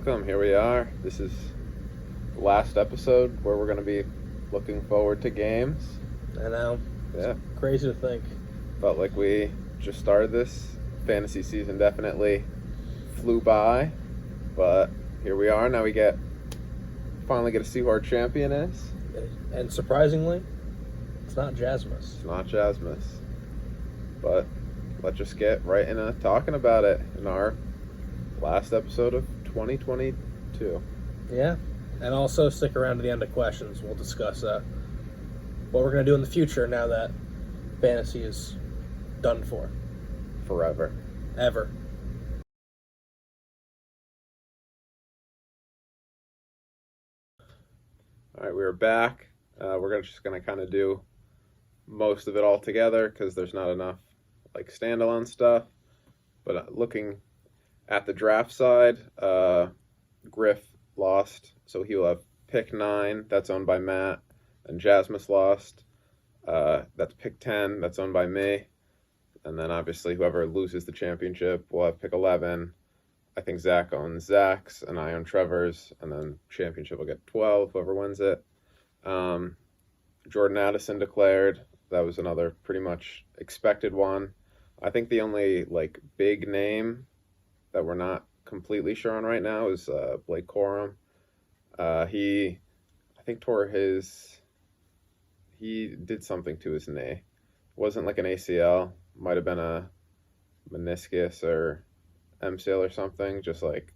welcome. Here we are. This is the last episode where we're going to be looking forward to games. I know. Yeah. Crazy to think. Felt like we just started this fantasy season. Definitely flew by, but here we are. Now we finally get to see who our champion is. And surprisingly, it's not Jasmus. It's not Jasmus, but let's just get right into talking about it in our last episode of 2022. Yeah. And also stick around to the end of questions. We'll discuss what we're going to do in the future now that fantasy is done for. Forever. Ever. All right, we're back. We're just going to kind of do most of it all together because there's not enough like standalone stuff. But looking at the draft side, Griff lost, so he will have pick 9. That's owned by Matt, and Jasmus lost. That's pick 10. That's owned by me, and then obviously whoever loses the championship will have pick 11. I think Zach owns Zach's, and I own Trevor's, and then championship will get 12, whoever wins it. Jordan Addison declared. That was another pretty much expected one. I think the only like big name that we're not completely sure on right now is Blake Corum. He did something to his knee. It wasn't like an ACL, might have been a meniscus or MCL or something, just like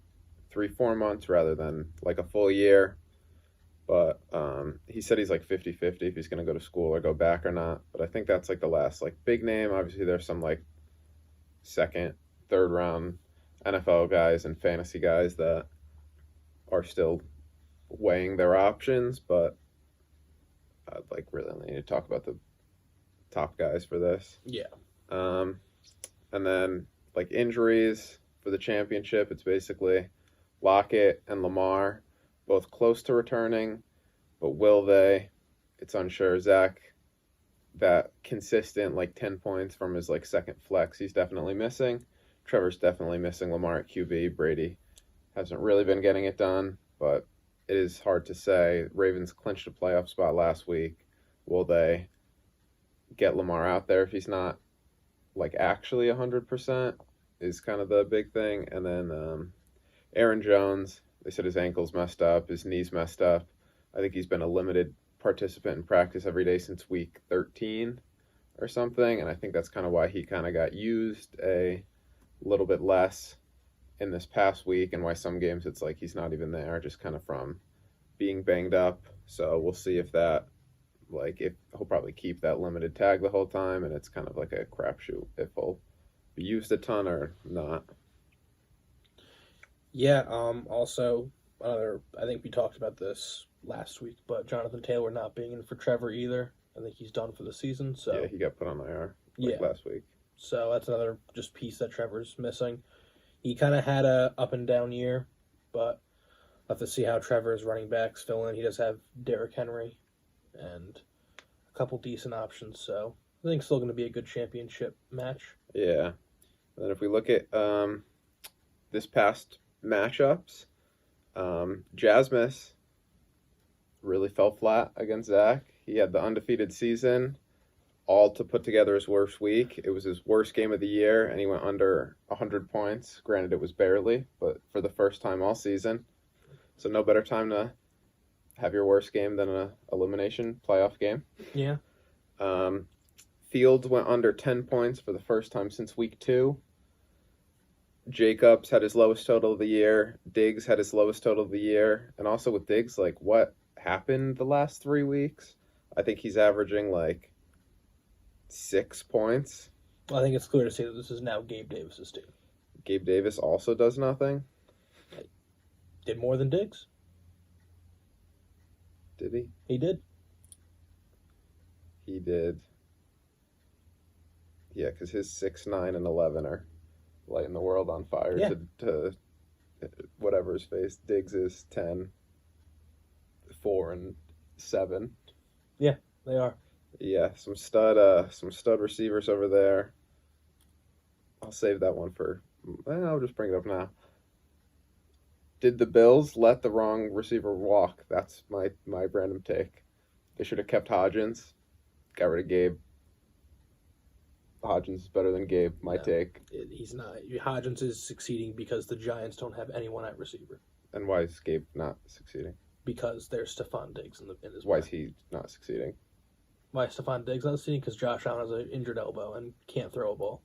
3-4 months rather than like a full year. But he said he's like 50-50 if he's going to go to school or go back or not. But I think that's like the last like big name. Obviously there's some like second, third round NFL guys and fantasy guys that are still weighing their options, but I'd like really only need to talk about the top guys for this. Yeah. And then like injuries for the championship, it's basically Lockett and Lamar, both close to returning, but will they? It's unsure. Zach, that consistent like 10 points from his like second flex, he's definitely missing. Trevor's definitely missing Lamar at QB. Brady hasn't really been getting it done, but it is hard to say. Ravens clinched a playoff spot last week. Will they get Lamar out there if he's not like actually 100% is kind of the big thing. And then Aaron Jones, they said his ankle's messed up, his knee's messed up. I think he's been a limited participant in practice every day since week 13 or something, and I think that's kind of why he kind of got used a little bit less in this past week, and why some games it's like he's not even there, just kind of from being banged up. So we'll see if he'll probably keep that limited tag the whole time, and it's kind of like a crapshoot if he'll be used a ton or not. Yeah, also, I think we talked about this last week, but Jonathan Taylor not being in for Trevor either. I think he's done for the season. So Yeah, he got put on IR last week. So that's another just piece that Trevor's missing. He kind of had a up and down year, but we'll have to see how Trevor's running backs fill in. He does have Derrick Henry and a couple decent options, so I think it's still going to be a good championship match. Yeah. And then if we look at this past matchups, Jasmus really fell flat against Zach. He had the undefeated season, all to put together his worst week. It was his worst game of the year, and he went under 100 points. Granted, it was barely, but for the first time all season. So no better time to have your worst game than an elimination playoff game. Yeah. Fields went under 10 points for the first time since week 2. Jacobs had his lowest total of the year. Diggs had his lowest total of the year. And also with Diggs, like what happened the last 3 weeks? I think he's averaging like 6 points. Well, I think it's clear to say that this is now Gabe Davis's team. Gabe Davis also does nothing. Did more than Diggs. Did he? He did. He did. Yeah, because his 6, 9, and 11 are lighting the world on fire to whatever his face. Diggs is 10, 4, and 7. Yeah, they are. Yeah, some stud receivers over there. I'll save that one for. I'll just bring it up now. Did the Bills let the wrong receiver walk? That's my random take. They should have kept Hodgins. Got rid of Gabe. Hodgins is better than Gabe. My take. He's not. Hodgins is succeeding because the Giants don't have anyone at receiver. And why is Gabe not succeeding? Because there's Stephon Diggs in his Why way. is he not succeeding? Why is Stephon Diggs not succeeding? Because Josh Allen has an injured elbow and can't throw a ball.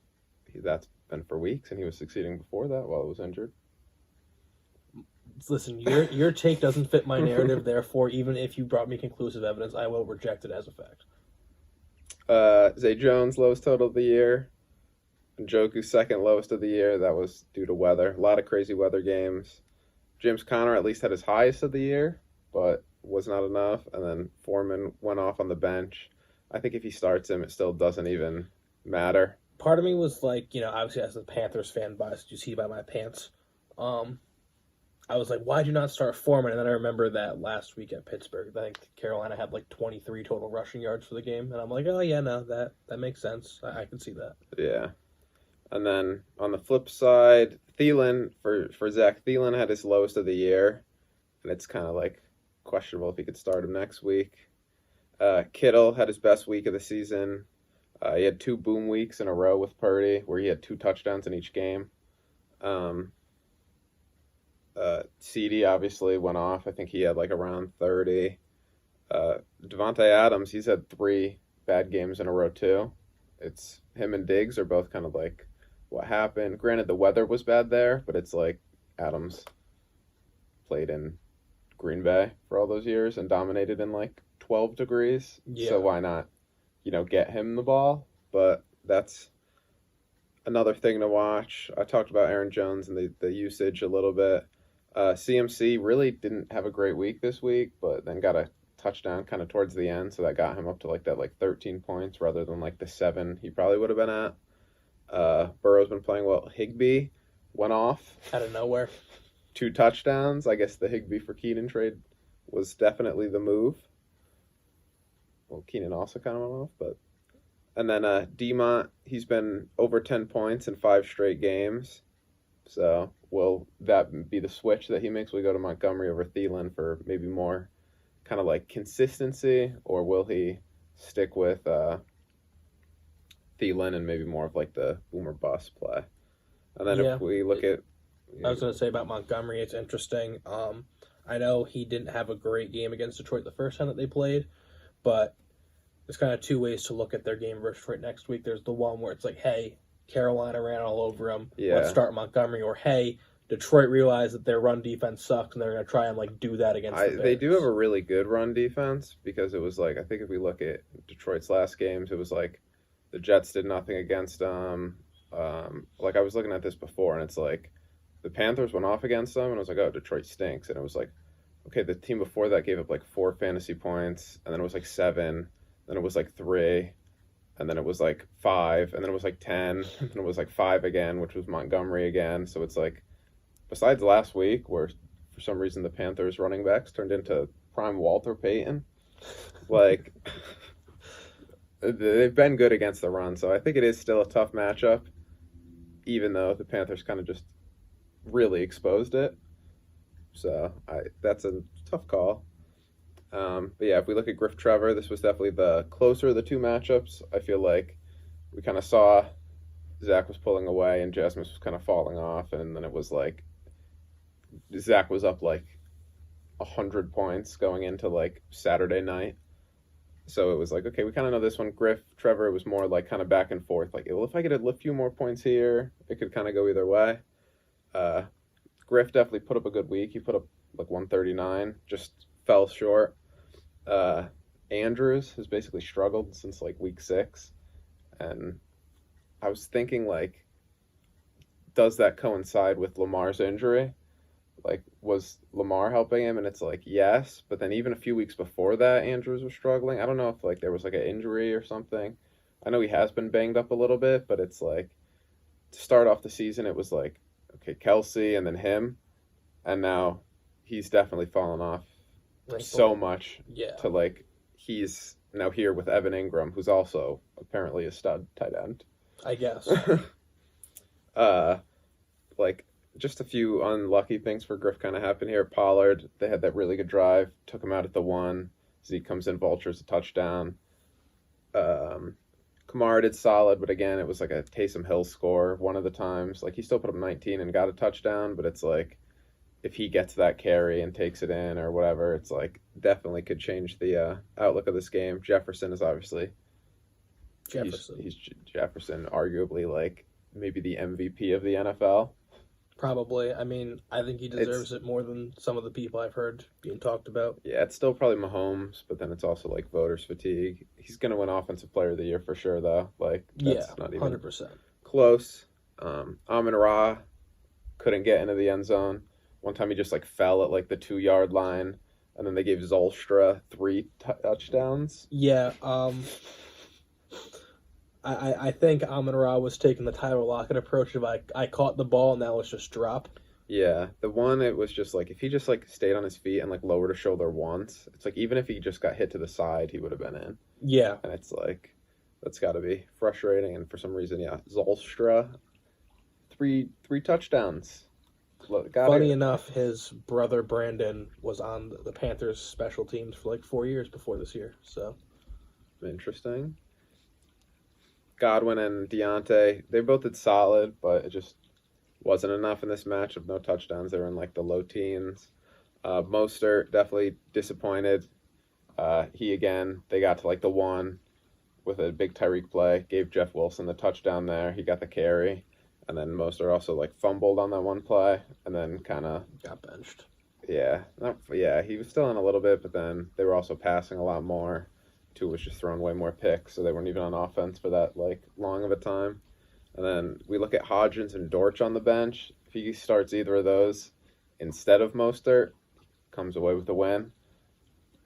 That's been for weeks, and he was succeeding before that while he was injured. Listen, your take doesn't fit my narrative. Therefore, even if you brought me conclusive evidence, I will reject it as a fact. Zay Jones, lowest total of the year. Njoku, second lowest of the year. That was due to weather. A lot of crazy weather games. James Conner at least had his highest of the year, but was not enough. And then Foreman went off on the bench. I think if he starts him, it still doesn't even matter. Part of me was like, obviously as a Panthers fan, biased, you see by my pants. I was like, why'd you not start Foreman? And then I remember that last week at Pittsburgh, I think Carolina had like 23 total rushing yards for the game. And I'm like, oh, yeah, no, that makes sense. I can see that. Yeah. And then on the flip side, Thielen, for Zach, Thielen had his lowest of the year. And it's kind of like questionable if he could start him next week. Kittle had his best week of the season. He had 2 boom weeks in a row with Purdy, where he had 2 touchdowns in each game. CD obviously went off. I think he had like around 30. Devontae Adams, he's had 3 bad games in a row too. It's him and Diggs are both kind of like, what happened? Granted, the weather was bad there, but it's like Adams played in Green Bay for all those years and dominated in like 12 degrees. Yeah. So why not, get him the ball? But that's another thing to watch. I talked about Aaron Jones and the usage a little bit. CMC really didn't have a great week this week, but then got a touchdown kind of towards the end, so that got him up to like 13 points rather than like the 7 he probably would have been at. Burrow's been playing well. Higbee went off Out of nowhere. 2 touchdowns. I guess the Higbee for Keenan trade was definitely the move. Well, Keenan also kind of went off, but and then Demont, he's been over 10 points in 5 straight games. So will that be the switch that he makes? We go to Montgomery over Thielen for maybe more kind of like consistency, or will he stick with Thielen and maybe more of like the boomer bust play? And then if we look at, I was going to say about Montgomery, it's interesting. I know he didn't have a great game against Detroit the first time that they played, but there's kind of 2 ways to look at their game versus Detroit next week. There's the one where it's like, hey, Carolina ran all over him. Yeah. Let's start Montgomery. Or, hey, Detroit realized that their run defense sucks and they're going to try and like do that against the Bears. They do have a really good run defense, because it was like, I think if we look at Detroit's last games, it was like the Jets did nothing against them. Like I was looking at this before, and it's like the Panthers went off against them, and I was like, oh, Detroit stinks. And it was like, okay, the team before that gave up like 4 fantasy points, and then it was like 7, then it was like 3, and then it was like 5, and then it was like 10, and then it was like 5 again, which was Montgomery again. So it's like, besides last week, where for some reason the Panthers running backs turned into prime Walter Payton, like they've been good against the run. So I think it is still a tough matchup, even though the Panthers kind of just really exposed it. So that's a tough call. But yeah, if we look at Griff Trevor, this was definitely the closer of the 2 matchups. I feel like we kind of saw Zach was pulling away and Jasmus was kind of falling off, and then it was like Zach was up like 100 points going into like Saturday night. So it was like, okay, we kind of know this one. Griff Trevor, it was more like kind of back and forth. Like, if I get a few more points here, it could kind of go either way. Griff definitely put up a good week. He put up like 139, just fell short. Andrews has basically struggled since like week 6. And I was thinking, like, does that coincide with Lamar's injury? Like, was Lamar helping him? And it's like, yes. But then even a few weeks before that, Andrews was struggling. I don't know if like there was like an injury or something. I know he has been banged up a little bit, but it's like, to start off the season, it was like, okay, Kelsey and then him. And now he's definitely fallen off so much to like, he's now here with Evan Ingram, who's also apparently a stud tight end. I guess. Like, just a few unlucky things for Griff kind of happened here. Pollard, they had that really good drive, took him out at the 1. Zeke comes in, vultures a touchdown. Kamara did solid, but again, it was like a Taysom Hill score one of the times. Like, he still put up 19 and got a touchdown, but it's like, if he gets that carry and takes it in or whatever, it's like, definitely could change the outlook of this game. Jefferson is obviously, he's Jefferson, arguably, like, maybe the MVP of the NFL. Probably. I mean, I think he deserves it more than some of the people I've heard being talked about. Yeah, it's still probably Mahomes, but then it's also like voters fatigue. He's going to win Offensive Player of the Year for sure, though. Like, that's not even 100%. close. Amon-Ra couldn't get into the end zone. One time he just like fell at like the 2-yard line, and then they gave Zolstra 3 touchdowns. Yeah, I think Amon-Ra was taking the Tyler Lockett approach of I caught the ball and now let's just drop. Yeah, the one, it was just like, if he just like stayed on his feet and like lowered a shoulder once, it's like even if he just got hit to the side, he would have been in. Yeah. And it's like, that's got to be frustrating. And for some reason, yeah, Zolstra, three touchdowns. Funny enough, his brother Brandon was on the Panthers special teams for like 4 years before this year. So interesting. Godwin and Deontay, they both did solid, but it just wasn't enough in this match of no touchdowns. They were in like the low teens. Mostert, definitely disappointed. They got to like the 1 with a big Tyreek play, gave Jeff Wilson the touchdown there. He got the carry. And then Mostert also like fumbled on that one play and then kind of got benched. Yeah. He was still in a little bit, but then they were also passing a lot more. Tua was just throwing way more picks, so they weren't even on offense for that like long of a time. And then we look at Hodgins and Dortch on the bench. If he starts either of those instead of Mostert, comes away with the win.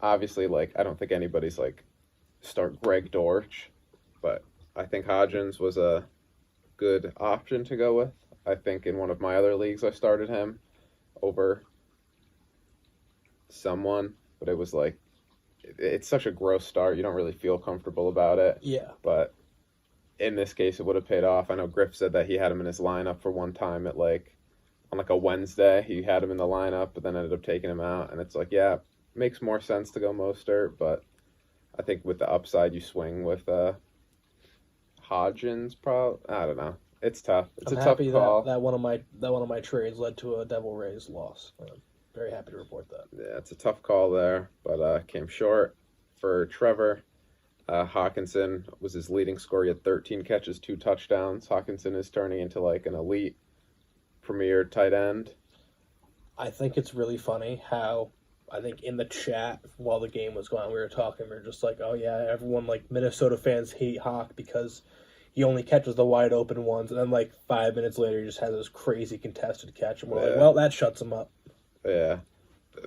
Obviously, like, I don't think anybody's like start Greg Dortch, but I think Hodgins was a good option to go with. I think in one of my other leagues I started him over someone, but it was like, it's such a gross start. You don't really feel comfortable about it. Yeah. But in this case, it would have paid off. I know Griff said that he had him in his lineup for one time at like, on like a Wednesday. He had him in the lineup, but then ended up taking him out. And it's like, yeah, makes more sense to go Mostert, but I think with the upside, you swing with Hodgins. I don't know. It's tough. It's I'm a tough happy call. that one of my trades led to a Devil Rays loss. I'm very happy to report that. Yeah, it's a tough call there, but came short for Trevor. Hawkinson was his leading scorer. He had 13 catches, 2 touchdowns. Hawkinson is turning into like an elite premier tight end. I think it's really funny how I think in the chat while the game was going on, we were talking, we were just like, oh yeah, everyone, like, Minnesota fans hate Hawk because he only catches the wide open ones, and then like 5 minutes later he just has this crazy contested catch, and we're like, well, that shuts him up. Yeah.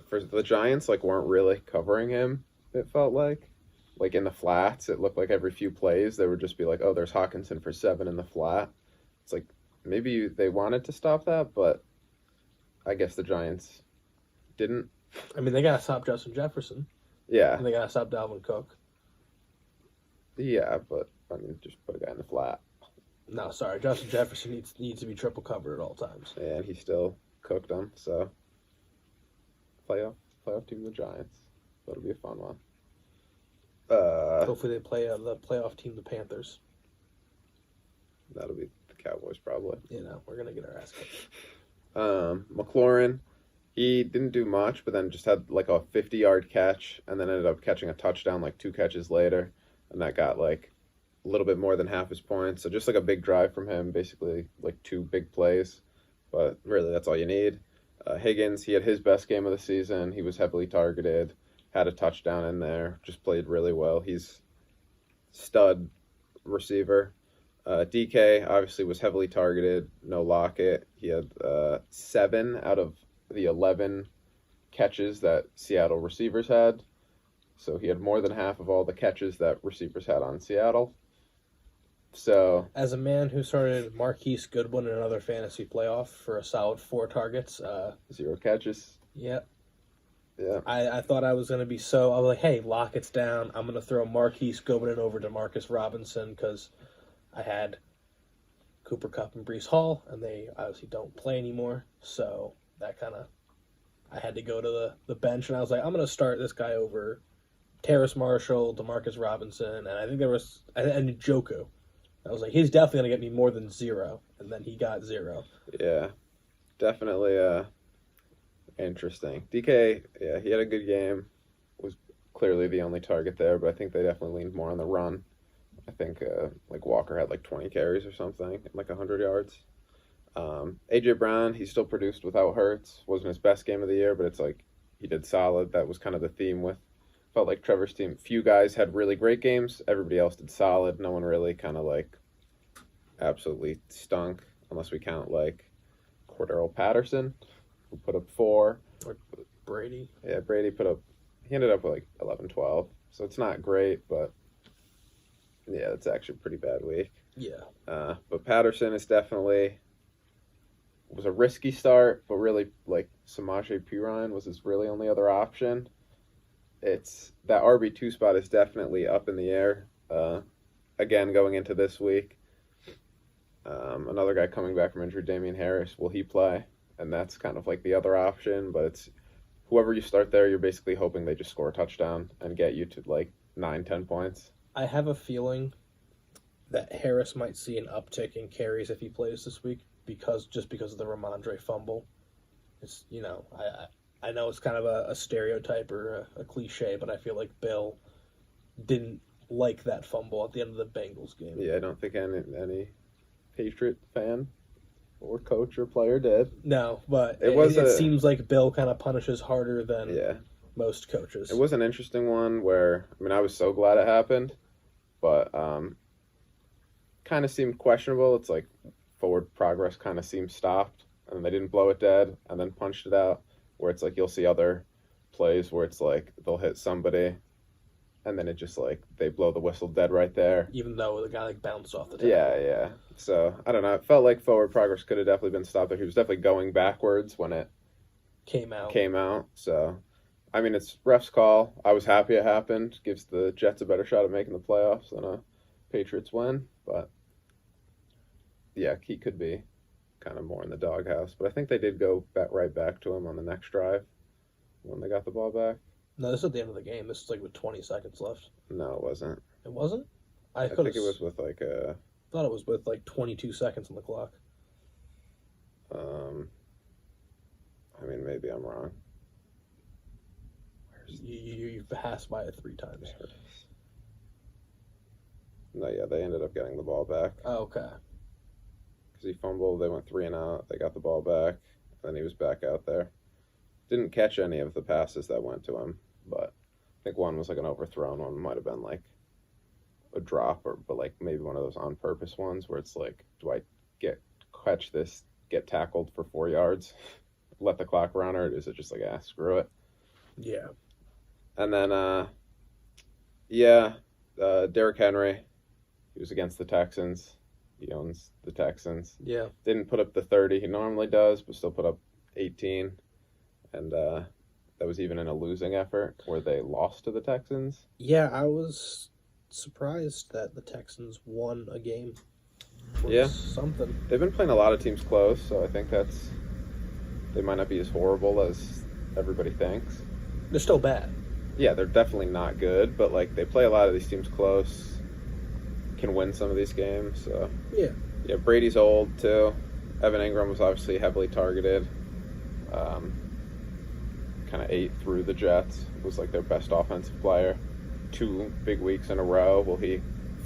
For the Giants, like, weren't really covering him, it felt like. Like, in the flats, it looked like every few plays, they would just be like, oh, there's Hawkinson for 7 in the flat. It's like, maybe they wanted to stop that, but I guess the Giants didn't. I mean, they got to stop Justin Jefferson. Yeah. And they got to stop Dalvin Cook. Yeah, but, I mean, just put a guy in the flat. No, sorry. Justin Jefferson needs to be triple covered at all times. Yeah, and he still cooked them, so playoff team, the Giants. That'll be a fun one. Hopefully they play the playoff team, the Panthers. That'll be the Cowboys, probably. You know, we're going to get our ass kicked. McLaurin, he didn't do much, but then just had like a 50-yard catch, and then ended up catching a touchdown like 2 catches later, and that got like a little bit more than half his points. So just like a big drive from him, basically like 2 big plays, but really that's all you need. Higgins, he had his best game of the season. He was heavily targeted, had a touchdown in there, just played really well. He's stud receiver. DK obviously was heavily targeted, no Lockett. He had 7 out of the 11 catches that Seattle receivers had. So he had more than half of all the catches that receivers had on Seattle. So, as a man who started Marquise Goodwin in another fantasy playoff for a solid 4 targets, 0 catches. Yep. Yeah. I thought I was going to be I was like, hey, Lockett's down. I'm going to throw Marquise Goodwin over to Marcus Robinson because I had Cooper Kupp and Breece Hall, and they obviously don't play anymore. So that kind of, I had to go to the bench, and I was like, I'm going to start this guy over Terrace Marshall, Demarcus Robinson, and I think and Njoku. I was like, he's definitely going to get me more than 0, and then he got 0. Yeah, definitely interesting. DK, yeah, he had a good game. Was clearly the only target there, but I think they definitely leaned more on the run. I think like Walker had like 20 carries or something, and like 100 yards. AJ Brown, he still produced without Hurts. Wasn't his best game of the year, but it's like he did solid. That was kind of the theme with. Felt like Trevor's team. Few guys had really great games. Everybody else did solid. No one really kind of like absolutely stunk, unless we count like Cordero Patterson, who put up 4. Or Brady. Yeah, Brady he ended up with like 11, 12. So it's not great, but yeah, it's actually a pretty bad week. Yeah. But Patterson was a risky start, but really like Samaje Perine was his really only other option. It's that RB2 spot is definitely up in the air. Again, going into this week, another guy coming back from injury, Damian Harris, will he play? And that's kind of like the other option. But it's whoever you start there, you're basically hoping they just score a touchdown and get you to like 9-10 points. I have a feeling that Harris might see an uptick in carries if he plays this week because of the Ramondre fumble. It's I know it's kind of a stereotype or a cliche, but I feel like Bill didn't like that fumble at the end of the Bengals game. Yeah, I don't think any Patriot fan or coach or player did. No, but it seems like Bill kind of punishes harder than most coaches. It was an interesting one where, I was so glad it happened, but kind of seemed questionable. It's like forward progress kind of seemed stopped, and they didn't blow it dead and then punched it out. Where it's like you'll see other plays where it's like they'll hit somebody and then it just like they blow the whistle dead right there. Even though the guy like bounced off the table. Yeah. So I don't know. It felt like forward progress could have definitely been stopped there. He was definitely going backwards when it came out. So it's ref's call. I was happy it happened. Gives the Jets a better shot at making the playoffs than a Patriots win. But yeah, he could be kind of more in the doghouse, but I think they did go right back to him on the next drive when they got the ball back. No, this is at the end of the game. This is like with 20 seconds left. No, it wasn't. It wasn't? I think it was with like a... I thought it was with like 22 seconds on the clock. Maybe I'm wrong. You've passed by it 3 times. No, yeah, they ended up getting the ball back. Oh, okay. Because he fumbled, they went 3 and out, they got the ball back, and then he was back out there. Didn't catch any of the passes that went to him, but I think one was like an overthrown one, might have been like a drop, but like maybe one of those on-purpose ones where it's like, do I catch this, get tackled for 4 yards, let the clock run, or is it just like, screw it? Yeah. And then, Derrick Henry, he was against the Texans. He owns the Texans. Yeah. Didn't put up the 30 he normally does, but still put up 18. And that was even in a losing effort where they lost to the Texans. Yeah, I was surprised that the Texans won a game. Yeah. Something. They've been playing a lot of teams close, so I think they might not be as horrible as everybody thinks. They're still bad. Yeah, they're definitely not good, but like they play a lot of these teams close. Can win some of these games. So yeah, Brady's old too. Evan Ingram was obviously heavily targeted. Kind of ate through the Jets. Was like their best offensive player. 2 big weeks in a row. Will he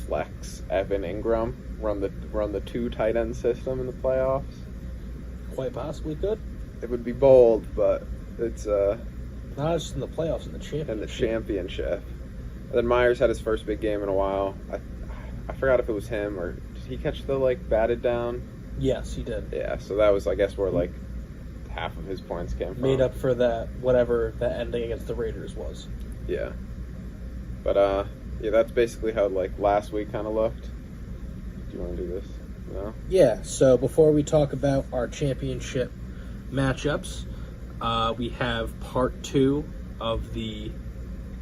flex Evan Ingram? Run the 2 tight end system in the playoffs? Quite possibly could. It would be bold, but it's not just in the playoffs, in the championship. And then Myers had his first big game in a while. I forgot if it was him or did he catch the like batted down? Yes, he did. Yeah, so that was I guess where like half of his points came from. Made up for that whatever that ending against the Raiders was. Yeah. But that's basically how like last week kind of looked. Do you want to do this? No? Yeah, so before we talk about our championship matchups, we have part 2 of the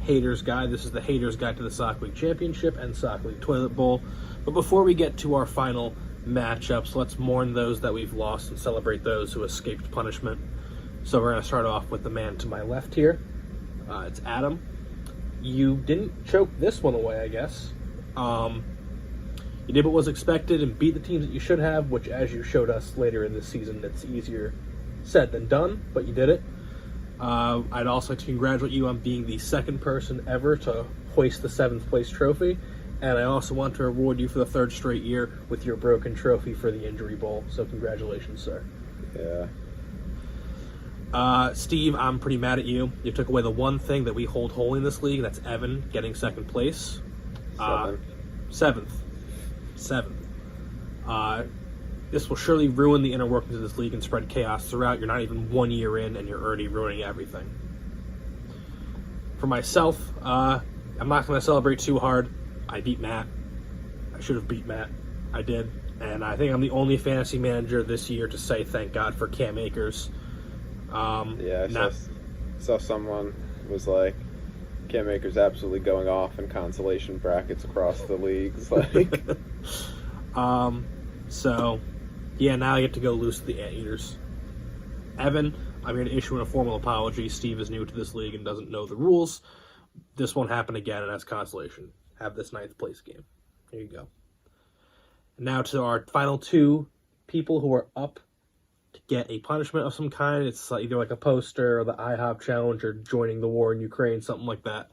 Haters Guide. This is the Haters Guide to the Sock League Championship and Sock League Toilet Bowl. But before we get to our final matchups. Let's mourn those that we've lost and celebrate those who escaped punishment. So we're going to start off with the man to my left here. It's Adam. You didn't choke this one away, I guess. You did what was expected and beat the teams that you should have, which, as you showed us later in this season, it's easier said than done, but you did it. I'd also like to congratulate you on being the second person ever to hoist the 7th place trophy, and I also want to reward you for the 3rd straight year with your broken trophy for the Injury Bowl, so congratulations, sir. Yeah. Steve, I'm pretty mad at you. You took away the one thing that we hold holy in this league, and that's Evan getting 2nd place. 7th. This will surely ruin the inner workings of this league and spread chaos throughout. You're not even 1 year in, and you're already ruining everything. For myself, I'm not going to celebrate too hard. I beat Matt. I should have beat Matt. I did. And I think I'm the only fantasy manager this year to say thank God for Cam Akers. I saw someone was like, Cam Akers absolutely going off in consolation brackets across the leagues. Like, So, yeah, now I get to go loose with the Anteaters. Evan, I'm here to issue a formal apology. Steve is new to this league and doesn't know the rules. This won't happen again, and as consolation, have this 9th place game. There you go. Now to our final 2 people who are up to get a punishment of some kind. It's either like a poster or the IHOP challenge or joining the war in Ukraine, something like that.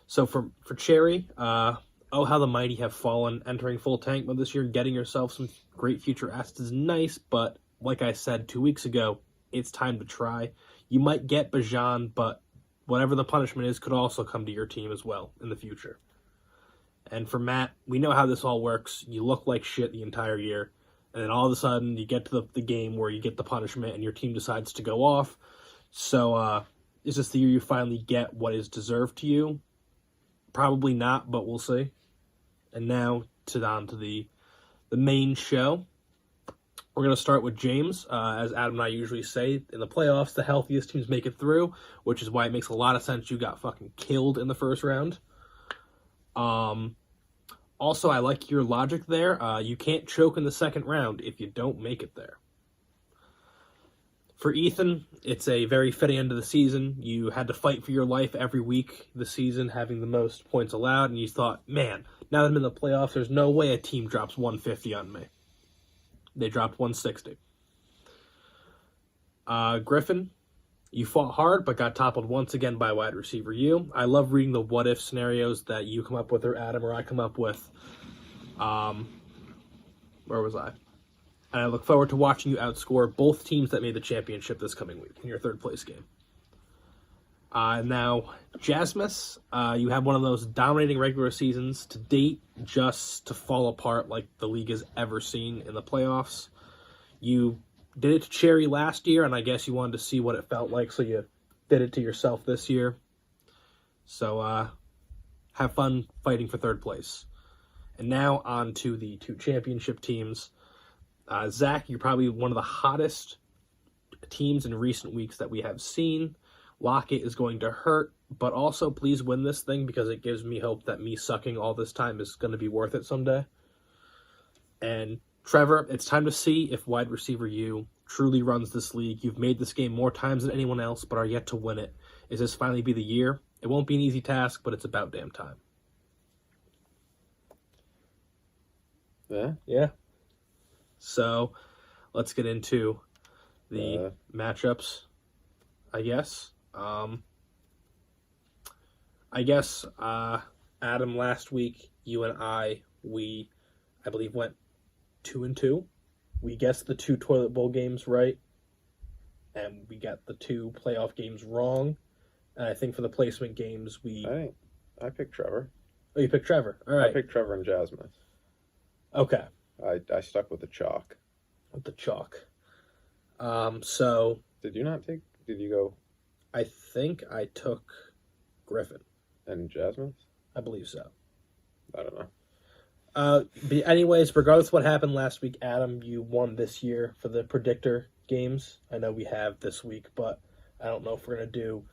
So for Cherry, oh, how the mighty have fallen. Entering full tank mode this year, getting yourself some great future assets is nice, but like I said 2 weeks ago, it's time to try. You might get Bajan, but whatever the punishment is could also come to your team as well in the future. And for Matt, we know how this all works. You look like shit the entire year, and then all of a sudden you get to the game where you get the punishment and your team decides to go off. So is this the year you finally get what is deserved to you? Probably not, but we'll see. And now on to the main show. We're going to start with James. As Adam and I usually say, in the playoffs, the healthiest teams make it through, which is why it makes a lot of sense you got fucking killed in the first round. Also, I like your logic there. You can't choke in the second round if you don't make it there. For Ethan, it's a very fitting end of the season. You had to fight for your life every week this season, having the most points allowed, and you thought, man, now that I'm in the playoffs, there's no way a team drops 150 on me. They dropped 160. Griffin, you fought hard, but got toppled once again by wide receiver you. I love reading the what-if scenarios that you come up with, or Adam, or I come up with. Where was I? And I look forward to watching you outscore both teams that made the championship this coming week in your 3rd place game. Now, Jasmus, you have one of those dominating regular seasons to date just to fall apart like the league has ever seen in the playoffs. You did it to Cherry last year, and I guess you wanted to see what it felt like, so you did it to yourself this year. So, have fun fighting for 3rd place. And now on to the 2 championship teams. Zach, you're probably one of the hottest teams in recent weeks that we have seen. Lockett is going to hurt, but also please win this thing because it gives me hope that me sucking all this time is going to be worth it someday. And Trevor, it's time to see if wide receiver you truly runs this league. You've made this game more times than anyone else, but are yet to win it. Is this finally be the year? It won't be an easy task, but it's about damn time. Yeah. So, let's get into the matchups, I guess. Adam, last week, you and I believe, went 2-2. We guessed the 2 toilet bowl games right, and we got the 2 playoff games wrong. And I think for the placement games, I picked Trevor. Oh, you picked Trevor. All right. I picked Trevor and Jasmine. Okay. I stuck with the chalk. With the chalk. So... Did you go... I think I took Griffin. And Jasmine? I believe so. I don't know. But anyways, regardless of what happened last week, Adam, you won this year for the predictor games. I know we have this week, but I don't know if we're going to do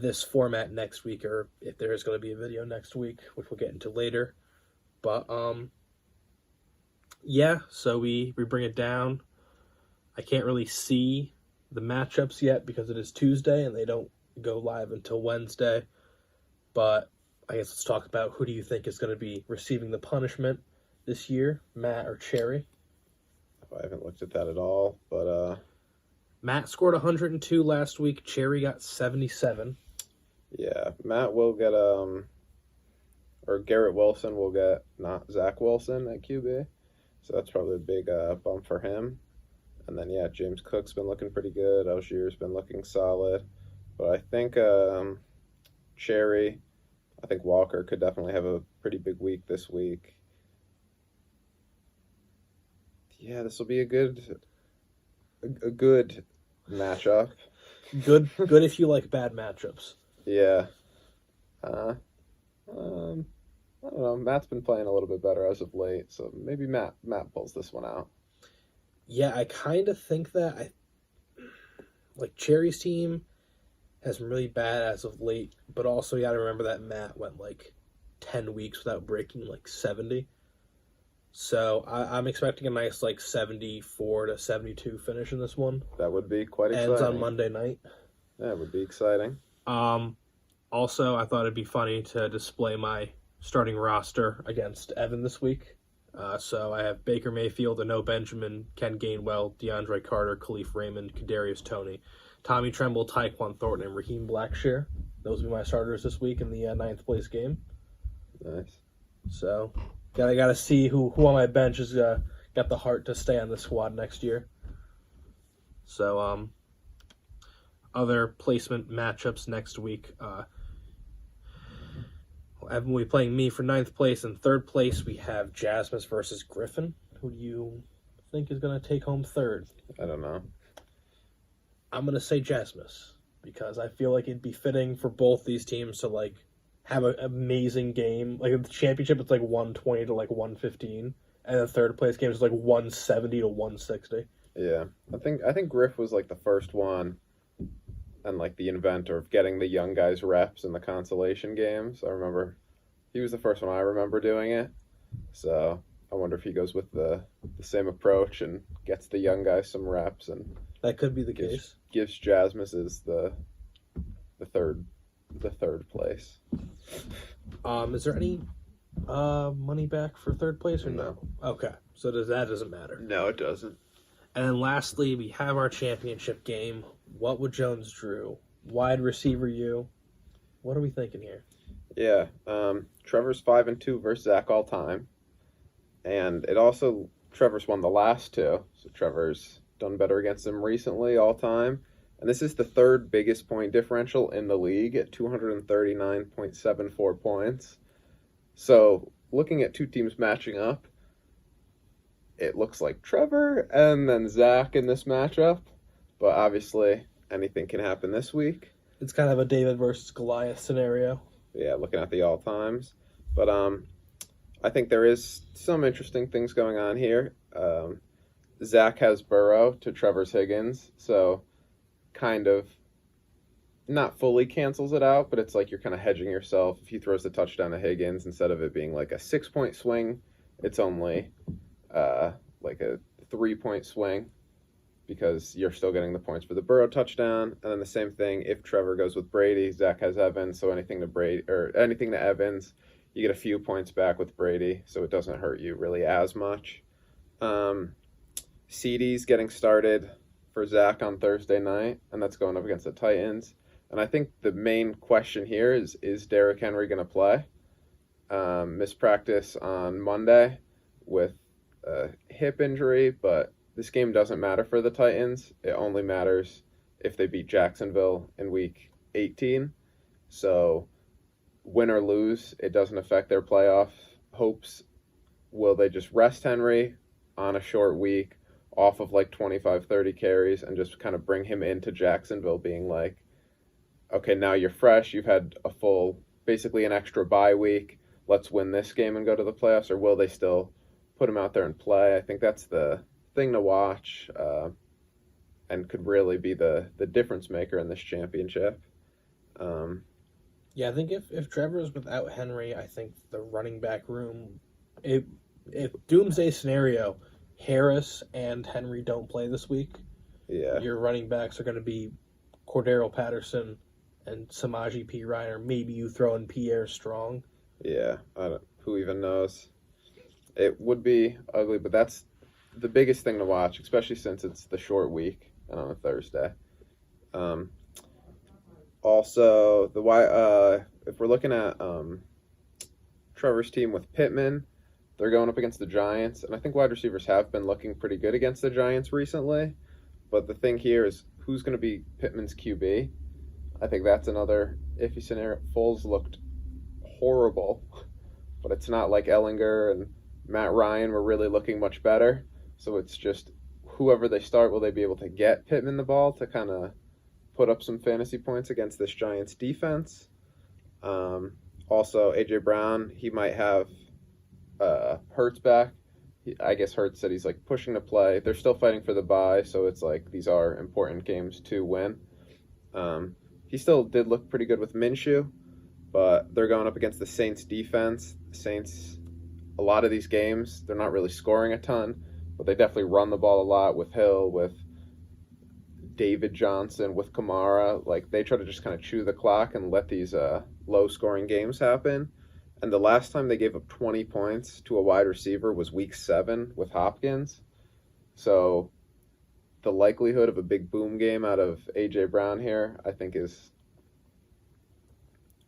this format next week or if there is going to be a video next week, which we'll get into later. But Yeah, so we bring it down. I can't really see the matchups yet because it is Tuesday and they don't go live until Wednesday. But I guess let's talk about who do you think is going to be receiving the punishment this year, Matt or Cherry? I haven't looked at that at all, but Matt scored 102 last week. Cherry got 77. yeah, Matt will get or Garrett Wilson will get not Zach Wilson at QB, so that's probably a big bump for him. And then yeah, James Cook's been looking pretty good. Algier's been looking solid, but I think Cherry, I think Walker could definitely have a pretty big week this week. Yeah, this will be a good matchup. Good if you like bad matchups. Yeah. I don't know. Matt's been playing a little bit better as of late, so maybe Matt pulls this one out. Yeah, I kind of think that. Like Cherry's team has been really bad as of late, but also you got to remember that Matt went like 10 weeks without breaking like 70. So I'm expecting a nice like 74 to 72 finish in this one. That would be quite exciting. Ends on Monday night. Yeah, it would be exciting. Also, I thought it'd be funny to display my starting roster against Evan this week. So I have Baker Mayfield, Eno Benjamin, Ken Gainwell, DeAndre Carter, Khalif Raymond, Kadarius Toney, Tommy Tremble, Tyquan Thornton, and Raheem Blackshear. Those will be my starters this week in the ninth place game. Nice. So gotta see who on my bench has got the heart to stay on the squad next year. So other placement matchups next week. Evan will be playing me for ninth place. In third place, we have Jasmus versus Griffin. Who do you think is going to take home third? I don't know. I'm going to say Jasmus because I feel like it'd be fitting for both these teams to like have an amazing game. Like the championship, it's like 120 to like 115, and the third place game is like 170 to 160. Yeah, I think Griff was like the first one and like the inventor of getting the young guys reps in the consolation games. I remember he was the first one I remember doing it. So I wonder if he goes with the same approach and gets the young guys some reps and that could be the case. Gives Jasmus's the third place. Is there any money back for third place or no? Okay, so that doesn't matter. No, it doesn't. And then lastly, we have our championship game. What would Jones Drew? Wide receiver you. What are we thinking here? Yeah, Trevor's 5-2 versus Zach all time. And it also, Trevor's won the last two. So Trevor's done better against him recently all time. And this is the third biggest point differential in the league at 239.74 points. So looking at two teams matching up, it looks like Trevor and then Zach in this matchup. But obviously, anything can happen this week. It's kind of a David versus Goliath scenario. Yeah, looking at the all-times. But I think there is some interesting things going on here. Zach has Burrow to Trevor's Higgins, so kind of not fully cancels it out, but it's like you're kind of hedging yourself. If he throws the touchdown to Higgins, instead of it being like a 6-point swing, it's only like a 3-point swing because you're still getting the points for the Burrow touchdown. And then the same thing if Trevor goes with Brady, Zach has Evans, so anything to Brady or anything to Evans, you get a few points back with Brady, so it doesn't hurt you really as much. CeeDee's getting started for Zach on Thursday night, and that's going up against the Titans. And I think the main question here is Derrick Henry going to play? Missed practice on Monday with a hip injury, but this game doesn't matter for the Titans. It only matters if they beat Jacksonville in week 18. So win or lose, it doesn't affect their playoff hopes. Will they just rest Henry on a short week off of like 25, 30 carries and just kind of bring him into Jacksonville being like, okay, now you're fresh. You've had a full, basically an extra bye week. Let's win this game and go to the playoffs. Or will they still put him out there and play? I think that's the thing to watch and could really be the difference maker in this championship. Yeah, I think if Trevor's without Henry, I think the running back room, it if doomsday scenario, Harris and Henry don't play this week, Yeah. your running backs are going to be Cordero Patterson and Samaje Perine. Maybe you throw in Pierre Strong. Yeah. Who even knows? It would be ugly, but that's the biggest thing to watch, especially since it's the short week and on a Thursday. Also, if we're looking at Trevor's team with Pittman, they're going up against the Giants, and I think wide receivers have been looking pretty good against the Giants recently. But the thing here is who's going to be Pittman's QB. I think that's another iffy scenario. Foles looked horrible, but it's not like Ellinger and Matt Ryan were really looking much better. So it's just whoever they start, will they be able to get Pittman the ball to kind of put up some fantasy points against this Giants defense? Also, A.J. Brown, he might have Hurts back. I guess Hurts said he's like pushing to play. They're still fighting for the bye, so it's like these are important games to win. He still did look pretty good with Minshew, but they're going up against the Saints defense. The Saints, a lot of these games, they're not really scoring a ton, but they definitely run the ball a lot with Hill, with David Johnson, with Kamara. Like, they try to just kind of chew the clock and let these low-scoring games happen. And the last time they gave up 20 points to a wide receiver was week 7 with Hopkins. So the likelihood of a big boom game out of A.J. Brown here, I think is,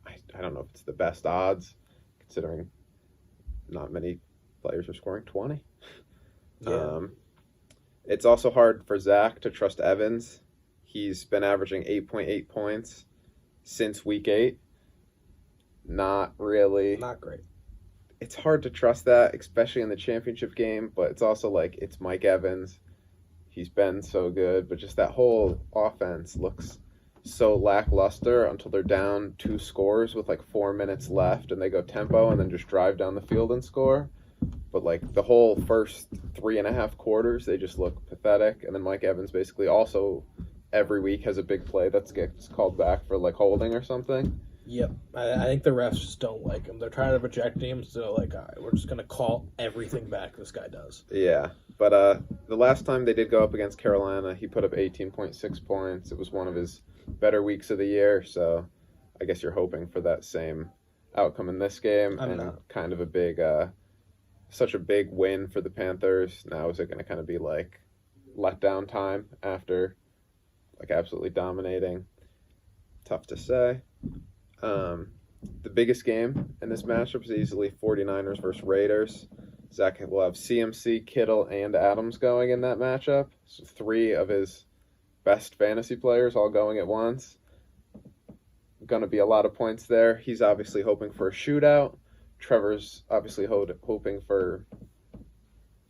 I don't know if it's the best odds, considering not many players are scoring 20. Yeah. It's also hard for Zach to trust Evans. He's been averaging 8.8 points since week 8. Not really. Not great. It's hard to trust that, especially in the championship game, but it's also like it's Mike Evans. He's been so good, but just that whole offense looks so lackluster until they're down 2 scores with like 4 minutes left and they go tempo and then just drive down the field and score. But like the whole first 3.5 quarters, they just look pathetic. And then Mike Evans basically also every week has a big play that gets called back for like holding or something. Yep. I think the refs just don't like him. They're trying to project him, so they're like, all right, we're just going to call everything back this guy does. Yeah. But the last time they did go up against Carolina, he put up 18.6 points. It was one of his better weeks of the year, so I guess you're hoping for that same outcome in this game. I'm and not. Kind of a big, such a big win for the Panthers. Now is it going to kind of be like letdown time after like absolutely dominating? Tough to say. The biggest game in this matchup is easily 49ers versus Raiders. Zach will have CMC, Kittle, and Adams going in that matchup. So 3 of his best fantasy players all going at once. Going to be a lot of points there. He's obviously hoping for a shootout. Trevor's obviously hoping for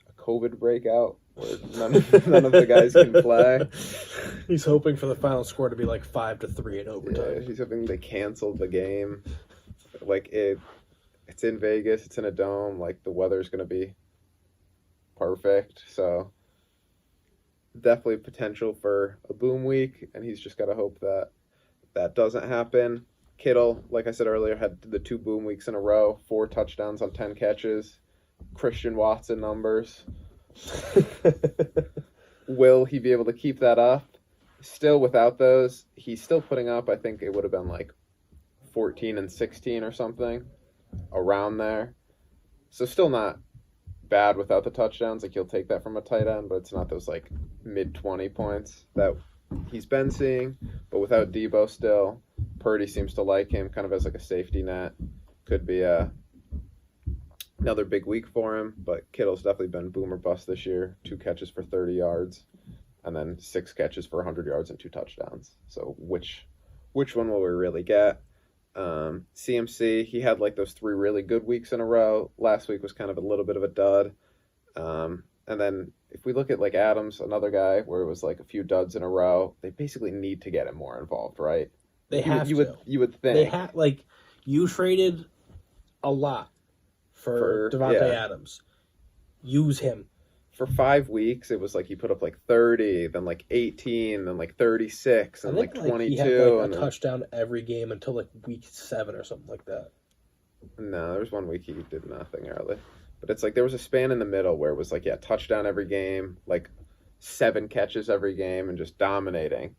a COVID breakout where none of the guys can play. He's hoping for the final score to be like 5-3 in overtime. Yeah, he's hoping they canceled the game. Like it's in Vegas, it's in a dome. Like the weather's gonna be perfect. So definitely potential for a boom week, and he's just gotta hope that that doesn't happen. Kittle, like I said earlier, had the 2 boom weeks in a row, 4 touchdowns on 10 catches. Christian Watson numbers. Will he be able to keep that up? Still without those, he's still putting up, I think it would have been like 14 and 16 or something, around there. So still not bad without the touchdowns. Like, you'll take that from a tight end, but it's not those like mid-20 points that he's been seeing. But without Debo still, Purdy seems to like him kind of as like a safety net. Could be another big week for him, but Kittle's definitely been boom or bust this year. 2 catches for 30 yards, and then 6 catches for 100 yards and 2 touchdowns. So which one will we really get? CMC, he had like those 3 really good weeks in a row. Last week was kind of a little bit of a dud. And then if we look at like Adams, another guy where it was like a few duds in a row, they basically need to get him more involved, right? They have to. You would think. They have, like, you traded a lot for Devontae Adams. Use him. For 5 weeks, it was like he put up like 30, then like 18, then like 36, and like 22. He had like a touchdown every game until like week 7 or something like that. No, there was 1 week he did nothing early. But it's like there was a span in the middle where it was like, yeah, touchdown every game, like 7 catches every game, and just dominating.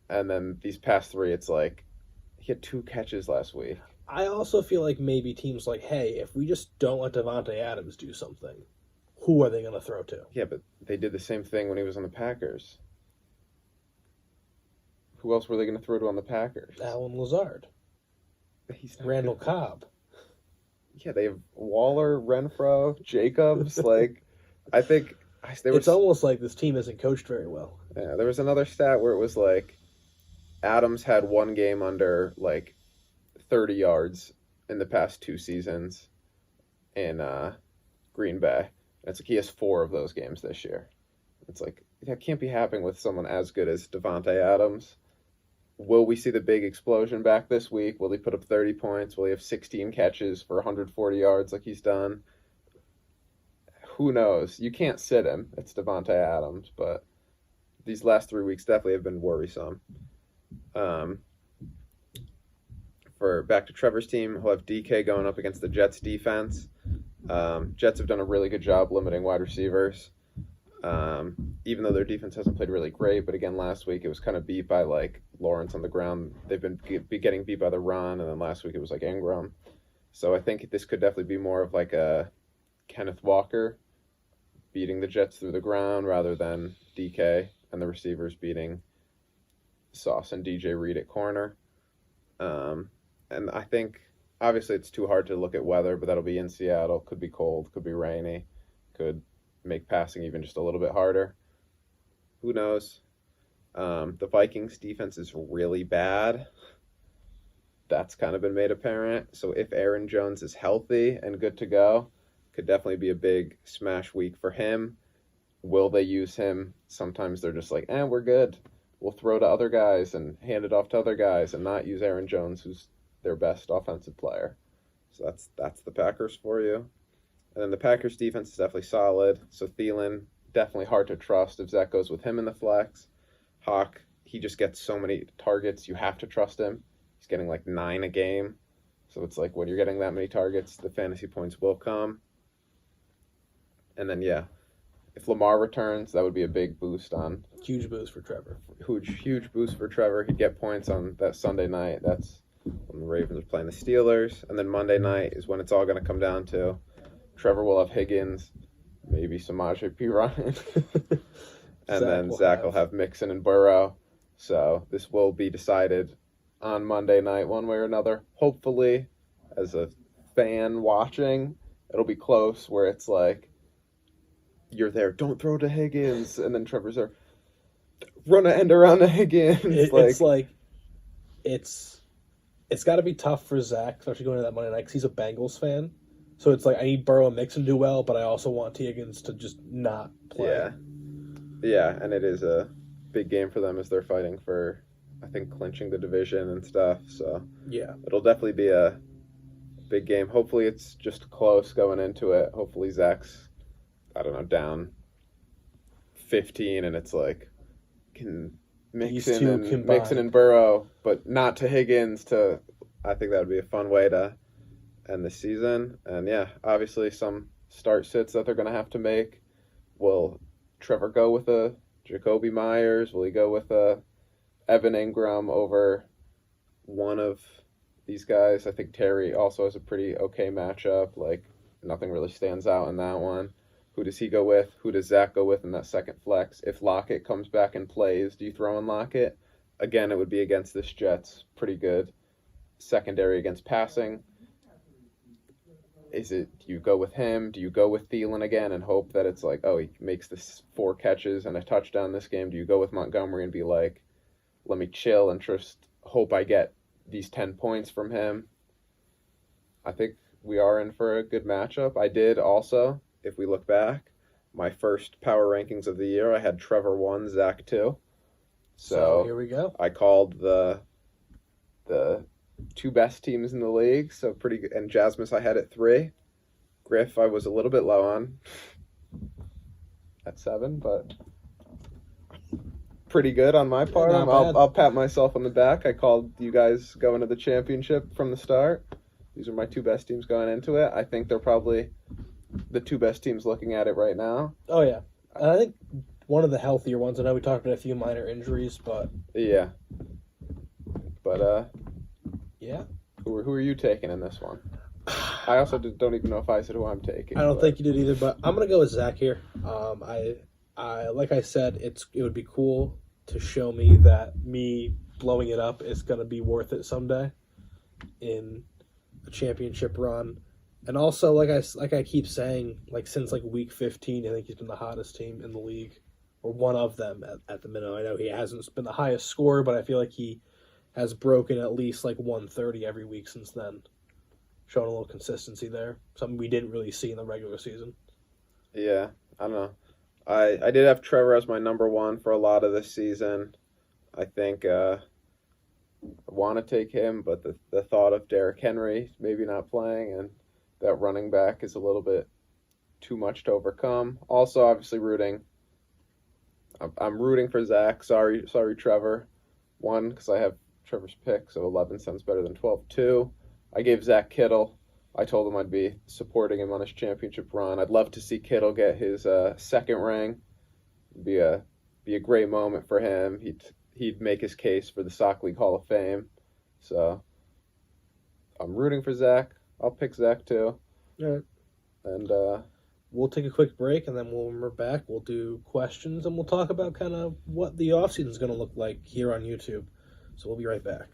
And then these past 3, it's like he had 2 catches last week. I also feel like maybe teams like, hey, if we just don't let Devontae Adams do something, who are they going to throw to? Yeah, but they did the same thing when he was on the Packers. Who else were they going to throw to on the Packers? Alan Lazard. He's not Randall good. Cobb. Yeah, they have Waller, Renfro, Jacobs. Like, I think It's almost like this team isn't coached very well. Yeah, there was another stat where it was like Adams had 1 game under like 30 yards in the past 2 seasons in Green Bay. And it's like he has 4 of those games this year. It's like that can't be happening with someone as good as Devontae Adams. Will we see the big explosion back this week? Will he put up 30 points? Will he have 16 catches for 140 yards like he's done? Who knows? You can't sit him. It's Devontae Adams, but these last 3 weeks definitely have been worrisome. For back to Trevor's team, he'll have DK going up against the Jets defense. Jets have done a really good job limiting wide receivers. Even though their defense hasn't played really great, but again, last week it was kind of beat by like Lawrence on the ground. They've been getting beat by the run, and then last week it was like Ingram. So I think this could definitely be more of like a Kenneth Walker beating the Jets through the ground rather than DK and the receivers beating Sauce and DJ Reed at corner. And I think obviously it's too hard to look at weather, but that'll be in Seattle. Could be cold, could be rainy, could make passing even just a little bit harder. Who knows? The Vikings defense is really bad. That's kind of been made apparent. So if Aaron Jones is healthy and good to go, could definitely be a big smash week for him. Will they use him? Sometimes they're just like, we're good. We'll throw to other guys and hand it off to other guys and not use Aaron Jones, who's their best offensive player. So that's the Packers for you. And then the Packers defense is definitely solid. So Thielen, definitely hard to trust if Zach goes with him in the flex. Hawk, he just gets so many targets. You have to trust him. He's getting like 9 a game. So it's like when you're getting that many targets, the fantasy points will come. And then, yeah, if Lamar returns, that would be a big boost on. Huge boost for Trevor. Huge boost for Trevor. He'd get points on that Sunday night. That's when the Ravens are playing the Steelers. And then Monday night is when it's all going to come down to. Trevor will have Higgins, maybe Samaje Perine. And then Zach will have Mixon and Burrow. So this will be decided on Monday night one way or another. Hopefully, as a fan watching, it'll be close where it's like, you're there, don't throw to Higgins. And then Trevor's there, run an end around to Higgins. It's got to be tough for Zach, especially going to that Monday night, because he's a Bengals fan. So it's like, I need Burrow and Mixon to do well, but I also want T. Higgins to just not play. Yeah, and it is a big game for them as they're fighting for, I think, clinching the division and stuff. So yeah, it'll definitely be a big game. Hopefully it's just close going into it. Hopefully Zach's, down 15, and it's like, can Mixon and Burrow, but not to Higgins. I think that would be a fun way to end the season. And yeah, obviously some start sits that they're going to have to make. Will Trevor go with a Jacoby Myers? Will he go with a Evan Ingram over one of these guys? I think Terry also has a pretty okay matchup. Like, nothing really stands out in that one. Who does he go with? Who does Zach go with in that second flex? If Lockett comes back and plays, do you throw in Lockett? Again, it would be against this Jets. Pretty good secondary against passing. Do you go with him? Do you go with Thielen again and hope that it's like, he makes this 4 catches and a touchdown this game? Do you go with Montgomery and be like, let me chill and just hope I get these 10 points from him? I think we are in for a good matchup. I did also, if we look back, my first power rankings of the year, I had Trevor 1, Zach 2. So here we go. I called the 2 best teams in the league, so pretty good. And Jasmus I had at 3. Griff I was a little bit low on at 7, but pretty good on my part. I'll pat myself on the back. I called you guys going to the championship from the start. These are my 2 best teams going into it. I think they're probably the two best teams looking at it right now. Oh yeah, and I think one of the healthier ones. I know we talked about a few minor injuries, but Yeah. But yeah, who are you taking in this one? I also don't even know if I said who I'm taking. I don't but- think you did either. But I'm gonna go with Zach here. I like I said, it would be cool to show me that me blowing it up is gonna be worth it someday in a championship run. And also, like I keep saying, like since like week 15, I think he's been the hottest team in the league, or one of them at the minimum. I know he hasn't been the highest scorer, but I feel like he has broken at least like 130 every week since then, showing a little consistency there, something we didn't really see in the regular season. Yeah, I don't know. I did have Trevor as my number one for a lot of this season. I think I want to take him, but the thought of Derrick Henry maybe not playing and that running back is a little bit too much to overcome. Also, obviously I'm rooting for Zach. Sorry, Trevor. One, because I have Trevor's pick, so 11 sounds better than 12. Two, I gave Zach Kittle. I told him I'd be supporting him on his championship run. I'd love to see Kittle get his second ring. It'd be a great moment for him. He'd make his case for the Sock League Hall of Fame. So I'm rooting for Zach. I'll pick Zach too. All right. And We'll take a quick break, and then when we're back, we'll do questions, and we'll talk about kind of what the offseason is going to look like here on YouTube. So we'll be right back.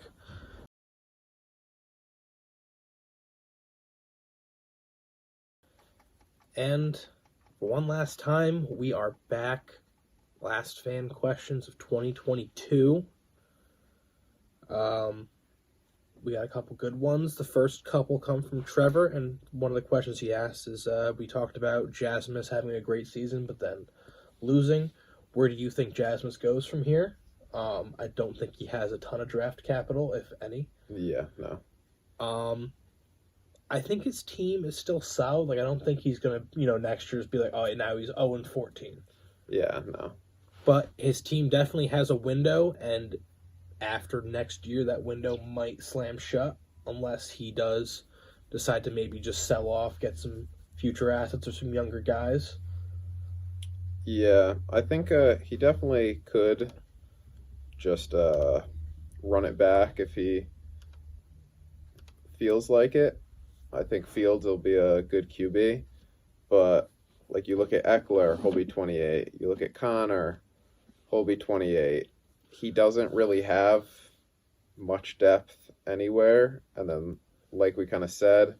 And for one last time, we are back. Last fan questions of 2022. We got a couple good ones. The first couple come from Trevor, and one of the questions he asked is, we talked about Jasmus having a great season, but then losing. Where do you think Jasmus goes from here? I don't think he has a ton of draft capital, if any. yeah, no. I think his team is still solid. Like, I don't think he's going to, next year's be like, oh, now he's 0-14. Yeah, no. But his team definitely has a window, and after next year, that window might slam shut unless he does decide to maybe just sell off, get some future assets or some younger guys. Yeah, I think he definitely could just run it back if he feels like it. I think Fields will be a good QB, but like you look at Eckler, he'll be 28. You look at Connor, he'll be 28. He doesn't really have much depth anywhere, and then like we kind of said,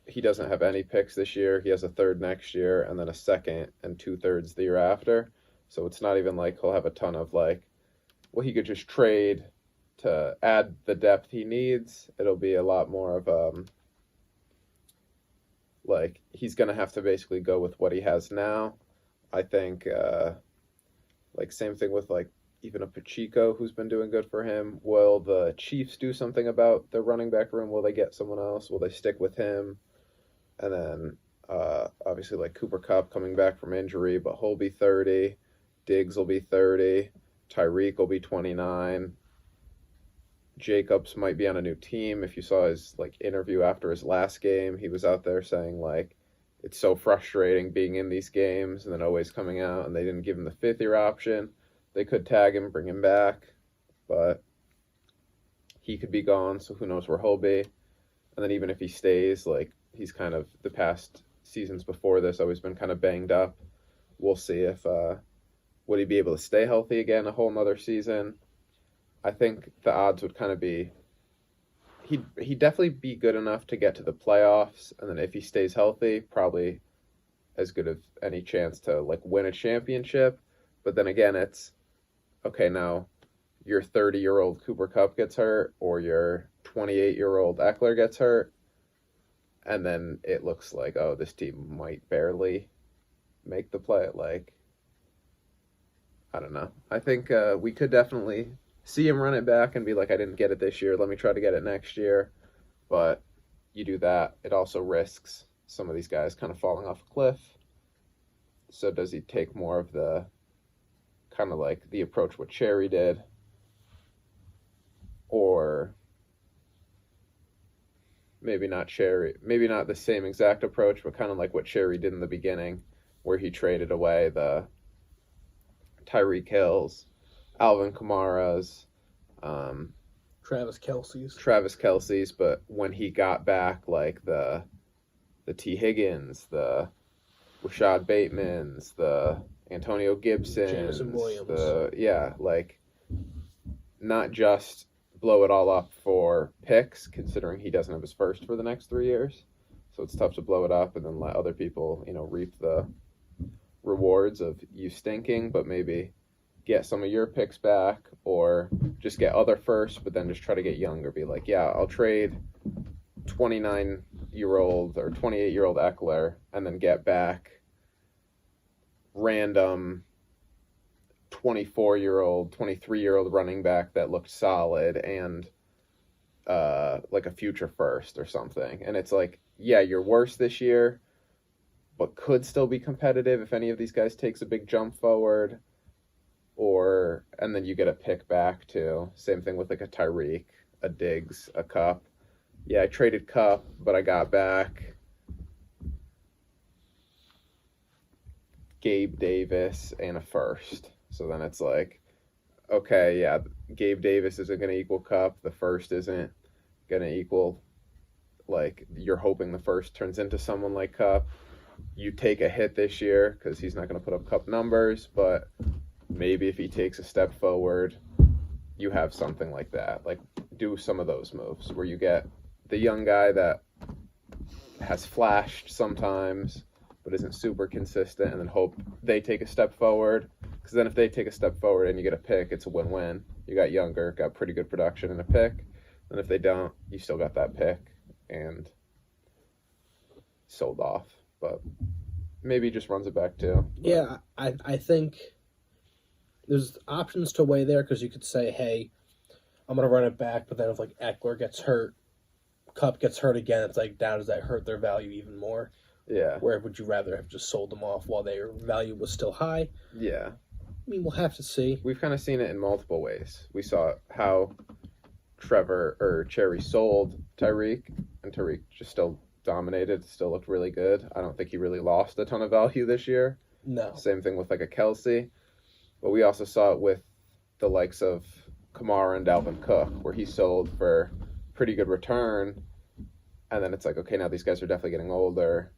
he doesn't have any picks this year. He has a third next year, and then a second and 2/3 the year after. So it's not even like he'll have a ton of he could just trade to add the depth he needs. It'll be a lot more of he's gonna have to basically go with what he has now. I think same thing with even a Pacheco who's been doing good for him. Will the Chiefs do something about the running back room? Will they get someone else? Will they stick with him? And then obviously Cooper Kupp coming back from injury, but he'll be 30. Diggs will be 30. Tyreek will be 29. Jacobs might be on a new team. If you saw his interview after his last game, he was out there saying it's so frustrating being in these games and then always coming out, and they didn't give him the fifth-year option. They could tag him, bring him back, but he could be gone, so who knows where he'll be. And then even if he stays, he's kind of, the past seasons before this, always been kind of banged up. We'll see if, would he be able to stay healthy again a whole nother season? I think the odds would kind of be, he'd definitely be good enough to get to the playoffs, and then if he stays healthy, probably as good of any chance to win a championship. But then again, it's, okay, now your 30-year-old Cooper Kupp gets hurt, or your 28-year-old Eckler gets hurt, and then it looks like, oh, this team might barely make the play. I don't know. I think we could definitely see him run it back and be like, I didn't get it this year, let me try to get it next year. But you do that, it also risks some of these guys kind of falling off a cliff. So does he take more of the kind of the approach what Cherry did, or maybe not Cherry, maybe not the same exact approach, but kind of like what Cherry did in the beginning, where he traded away the Tyreek Hills, Alvin Kamara's, um, Travis Kelsey's, but when he got back like the T Higgins, the Rashad Bateman's, the Antonio Gibson's, Jameson Williams. like not just blow it all up for picks, considering he doesn't have his first for the next 3 years. So it's tough to blow it up and then let other people, reap the rewards of you stinking, but maybe get some of your picks back or just get other first, but then just try to get younger. Be like, yeah, I'll trade 29-year-old or 28-year-old Eckler and then get back random 24-year-old, 23-year-old running back that looked solid and like a future first or something. And it's like, yeah, you're worse this year, but could still be competitive if any of these guys takes a big jump forward. And then you get a pick back too. Same thing with like a Tyreek, a Diggs, a Kupp. Yeah, I traded Kupp, but I got back Gabe Davis and a first. So then it's like, okay, yeah, Gabe Davis isn't going to equal Kupp. The first isn't going to equal, like, you're hoping the first turns into someone like Kupp. You take a hit this year because he's not going to put up Kupp numbers, but maybe if he takes a step forward, you have something like that. Like, do some of those moves where you get the young guy that has flashed sometimes but isn't super consistent, and then hope they take a step forward. Because then if they take a step forward and you get a pick, it's a win-win. You got younger, got pretty good production and a pick. And if they don't, you still got that pick and sold off. But maybe he just runs it back too. But Yeah, I think there's options to weigh there because you could say, hey, I'm going to run it back, but then if like Eckler gets hurt, Kupp gets hurt again, it's like, does that hurt their value even more? yeah, Where would you rather have just sold them off while their value was still high? yeah. I mean, we'll have to see. We've kind of seen it in multiple ways. We saw how Cherry sold Tyreek, and Tyreek just still dominated, still looked really good. I don't think he really lost a ton of value this year. No. Same thing with like a Kelsey. But we also saw it with the likes of Kamara and Dalvin Cook, where he sold for pretty good return. And then it's like, okay, now these guys are definitely getting older.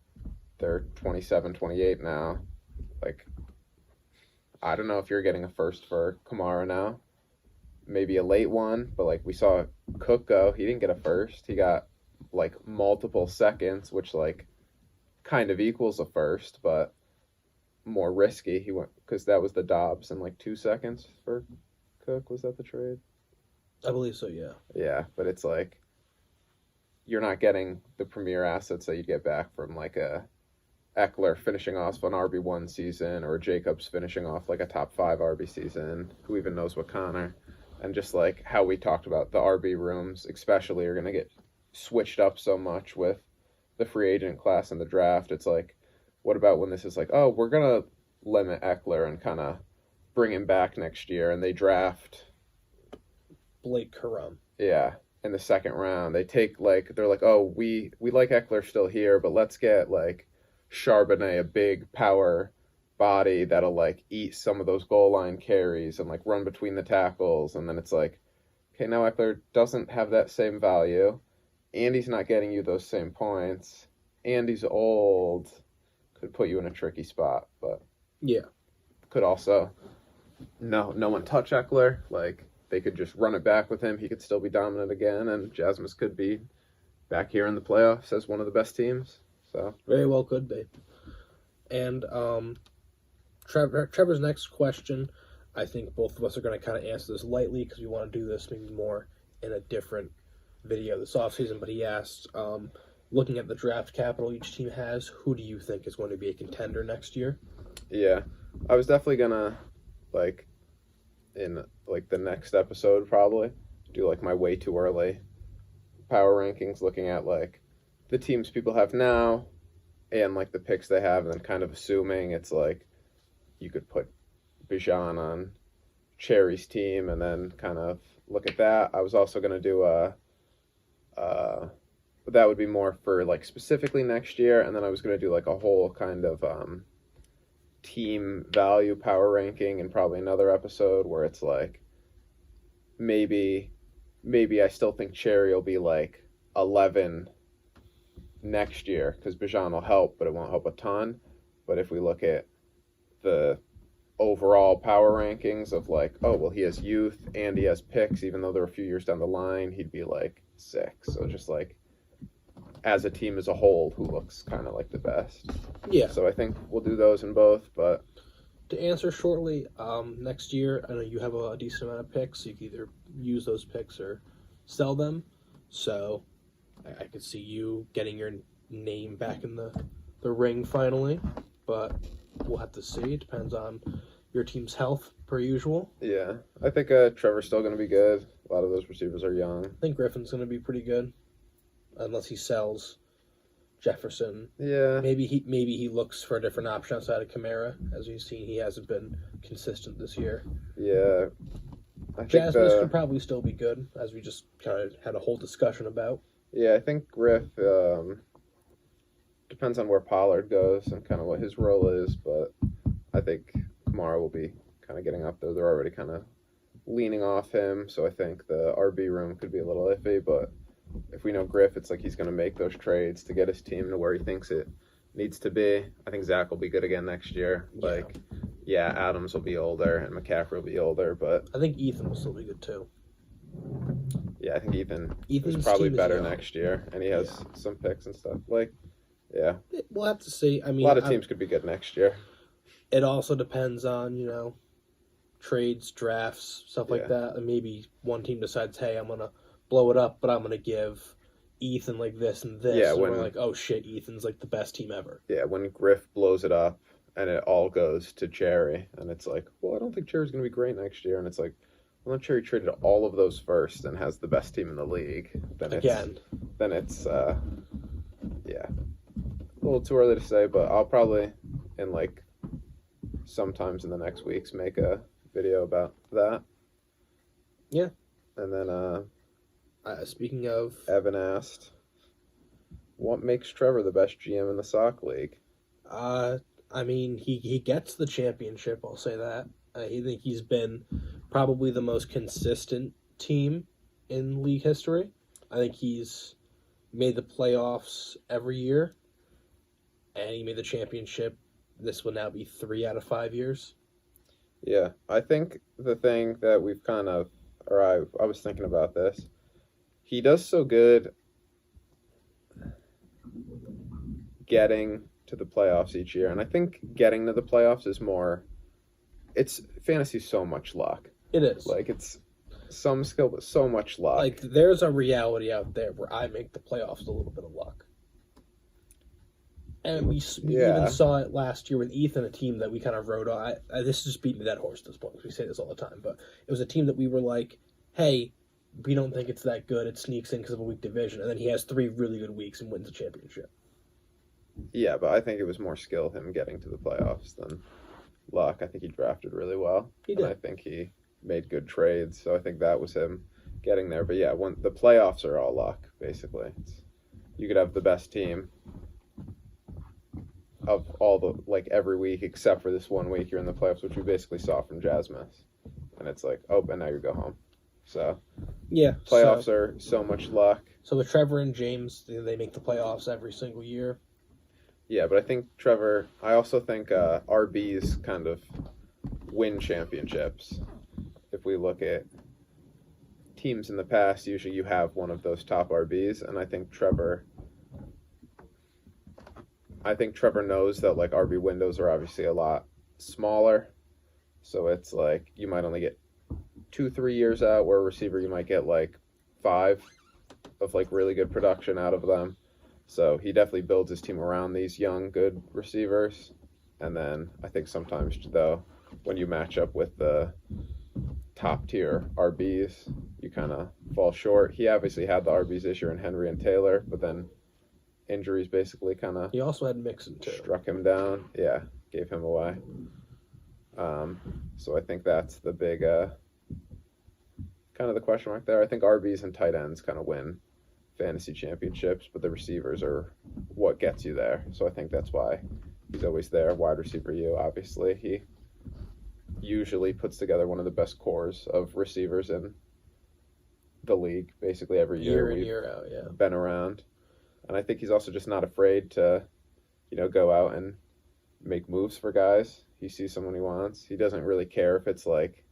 They're 27, 28 now. Like, I don't know if you're getting a first for Kamara now. Maybe a late one, but like we saw Cook go, he didn't get a first. He got like multiple seconds, which like kind of equals a first, but more risky. He went because that was the Dobbs in like 2 seconds for Cook. Was that the trade? I believe so, yeah. Yeah, but it's like you're not getting the premier assets that you get back from like a Eckler finishing off an RB1 season or Jacobs finishing off like a top 5 RB season. Who even knows what Connor? And just like how we talked about the RB rooms, especially, are going to get switched up so much with the free agent class and the draft. It's like, what about when this is like, oh, we're going to limit Eckler and kind of bring him back next year, and they draft Blake Corum. Yeah, in the second round. They take like, they're like, oh, we like Eckler still here, but let's get like Charbonnet, a big power body that'll like eat some of those goal line carries and like run between the tackles. And then it's like, okay, now Eckler doesn't have that same value, and he's not getting you those same points, and he's old. Could put you in a tricky spot, but Yeah. could also no one touch Eckler. Like, they could just run it back with him. He could still be dominant again, and Jasmus could be back here in the playoffs as one of the best teams. So Very well could be. And Trevor's next question, I think both of us are going to kind of answer this lightly because we want to do this maybe more in a different video this offseason. But he asked, looking at the draft capital each team has, who do you think is going to be a contender next year? yeah, I was definitely gonna like in like the next episode probably do like my way too early power rankings, looking at like the teams people have now and like the picks they have, and then kind of assuming it's like you could put Bijan on Cherry's team and then kind of look at that. I was also going to do that would be more for like specifically next year, and then I was going to do like a whole kind of team value power ranking and probably another episode where it's like maybe I still think Cherry will be like 11 next year because Bijan will help, but it won't help a ton. But if we look at the overall power rankings of like, oh, well, he has youth and he has picks, even though they're a few years down the line, he'd be like 6. So just like as a team as a whole, who looks kind of like the best. Yeah. So I think we'll do those in both, but To answer shortly, next year, I know you have a decent amount of picks. So you can either use those picks or sell them. So I could see you getting your name back in the ring finally. But we'll have to see. It depends on your team's health, per usual. yeah, I think Trevor's still going to be good. A lot of those receivers are young. I think Griffin's going to be pretty good. Unless he sells Jefferson. Yeah. Maybe he looks for a different option outside of Kamara. As we've seen, he hasn't been consistent this year. Yeah. I think Jasmine could probably still be good, as we just kind of had a whole discussion about. Yeah, I think Griff depends on where Pollard goes and kind of what his role is, but I think Kamara will be kind of getting up there. They're already kind of leaning off him, so I think the RB room could be a little iffy, but if we know Griff, it's like he's going to make those trades to get his team to where he thinks it needs to be. I think Zach will be good again next year. Like, yeah, Adams will be older and McCaffrey will be older, but I think Ethan will still be good too. yeah, I think Ethan's Ethan's probably team is better young. next year, and he has some picks and stuff. Like, yeah, We'll have to see. I mean, a lot of teams could be good next year. It also depends on, trades, drafts, stuff like Yeah. that. And maybe one team decides, hey, I'm going to blow it up, but I'm going to give Ethan like this and this. Yeah, and when- we're like, oh shit, Ethan's like the best team ever. Yeah, when Griff blows it up and it all goes to Cherry, and it's like, well, I don't think Cherry's going to be great next year, and it's like, well, then Cherry traded all of those first and has the best team in the league. Then it's yeah, a little too early to say, but I'll probably in like sometimes in the next weeks make a video about that. Yeah. And then Speaking of, Evan asked, what makes Trevor the best GM in the sock league? I mean, he gets the championship, I'll say that. I think he's been probably the most consistent team in league history. I think he's made the playoffs every year, and he made the championship. This will now be 3 out of 5 years. Yeah, I think the thing that we've kind of, or I was thinking about this, he does so good getting to the playoffs each year, and I think getting to the playoffs is more, it's fantasy so much luck. It is. Like, it's some skill, but so much luck. Like, there's a reality out there where I make the playoffs with a little bit of luck. And we even saw it last year with Ethan, a team that we kind of rode on. This just beat me that horse at this point, because we say this all the time. But it was a team that we were like, hey, we don't think it's that good. It sneaks in because of a weak division. And then he has 3 really good weeks and wins the championship. Yeah, but I think it was more skill him getting to the playoffs than luck. I think he drafted really well. He did. And I think he made good trades, so I think that was him getting there. But yeah, when the playoffs are all luck, basically. You could have the best team of all the, like, every week except for this one week you're in the playoffs, which we basically saw from Jasmus. And it's like, oh, and now you go home. So Yeah. playoffs are so much luck. So with Trevor and James, they make the playoffs every single year. Yeah, but I think Trevor, I also think RBs kind of win championships. If we look at teams in the past, usually you have one of those top RBs, and I think Trevor knows that, like, RB windows are obviously a lot smaller, so it's like you might only get 2-3 years out, where a receiver you might get like 5 of like really good production out of them. So he definitely builds his team around these young, good receivers. And then I think sometimes, though, when you match up with the top-tier RBs, you kind of fall short. He obviously had the RBs this year in Henry and Taylor, but then injuries basically kind of He also had Mixon, too. struck him down. Yeah, gave him away. So I think that's the big kind of the question mark there. I think RBs and tight ends kind of win fantasy championships, but the receivers are what gets you there. So I think that's why he's always there. Wide receiver U, obviously. He usually puts together one of the best cores of receivers in the league basically every year. Year in, year out, yeah. Been around. And I think he's also just not afraid to, go out and make moves for guys. He sees someone he wants. He doesn't really care if it's like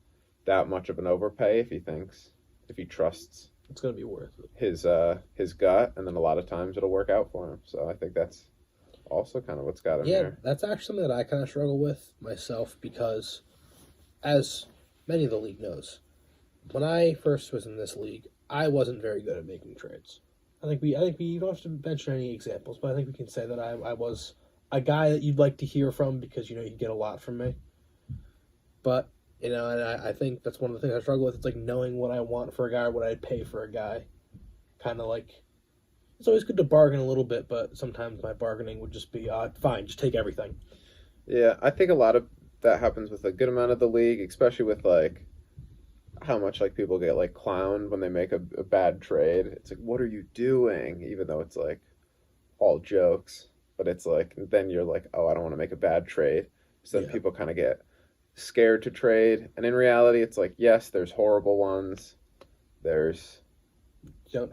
that much of an overpay if he trusts it's going to be worth it. His gut, and then a lot of times it'll work out for him. So I think that's also kind of what's got him there. That's actually something that I kind of struggle with myself because, as many of the league knows, when I first was in this league, I wasn't very good at making trades. I think we don't have to mention any examples, but I think we can say that I was a guy that you'd like to hear from because you get a lot from me. But and I think that's one of the things I struggle with. It's like knowing what I want for a guy, or what I'd pay for a guy. Kind of like it's always good to bargain a little bit, but sometimes my bargaining would just be, fine, just take everything. Yeah, I think a lot of that happens with a good amount of the league, especially with like how much like people get like clowned when they make a bad trade. It's like, what are you doing? Even though it's like all jokes, but it's like then you're like, oh, I don't want to make a bad trade. So then people kind of get scared to trade, and in reality, it's like, yes, there's horrible ones. There's don't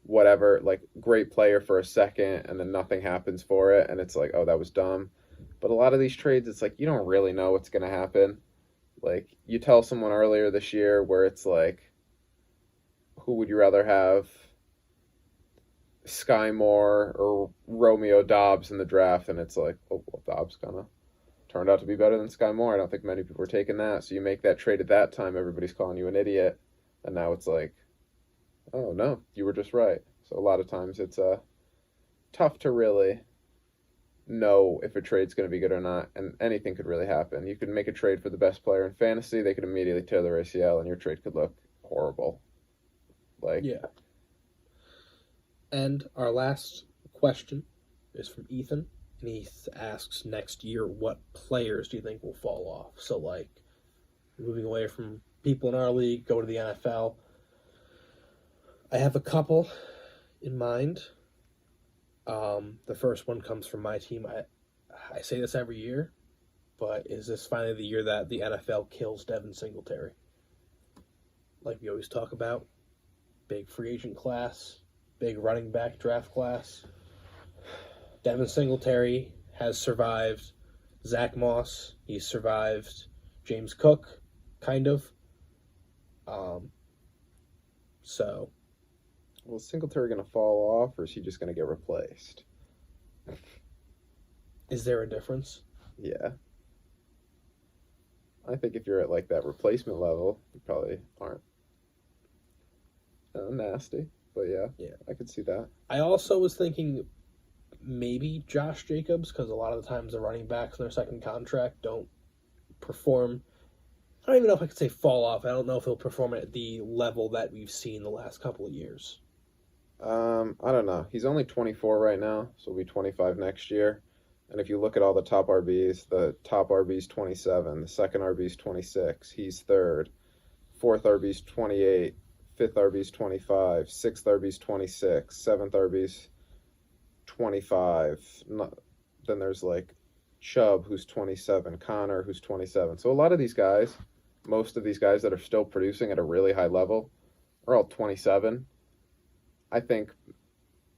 whatever, like great player for a second, and then nothing happens for it, and it's like, oh, that was dumb. But a lot of these trades, it's like you don't really know what's going to happen. Like, you tell someone earlier this year where it's like, who would you rather have, Sky Moore or Romeo Dobbs in the draft? And it's like, oh, well, Dobbs kind of turned out to be better than Sky Moore. I don't think many people were taking that. So you make that trade at that time, everybody's calling you an idiot. And now it's like, oh, no, you were just right. So a lot of times it's tough to really know if a trade's going to be good or not, and anything could really happen. You could make a trade for the best player in fantasy, they could immediately tear their ACL, and your trade could look horrible. Yeah. And our last question is from Ethan, and he asks, next year, what players do you think will fall off? So, like, moving away from people in our league, go to the NFL. I have a couple in mind. The first one comes from my team. I say this every year, but is this finally the year that the NFL kills Devin Singletary? Like we always talk about, big free agent class, big running back draft class. Devin Singletary has survived Zach Moss. He's survived James Cook, kind of. So. Well, is Singletary going to fall off, or is he just going to get replaced? Is there a difference? Yeah. I think if you're at like that replacement level, you probably aren't nasty. But yeah, I could see that. I also was thinking maybe Josh Jacobs, because a lot of the times the running backs in their second contract don't perform. I don't even know if I could say fall off. I don't know if he'll perform at the level that we've seen the last couple of years. I don't know. He's only 24 right now, so he'll be 25 next year. And if you look at all the top RBs, the top RB's 27, the second RB's 26, he's third, fourth RB's 28, fifth RB's 25, sixth RB's 26, seventh RB's 25. Then there's like Chubb, who's 27, Connor, who's 27. So a lot of these guys, most of these guys that are still producing at a really high level, are all 27. I think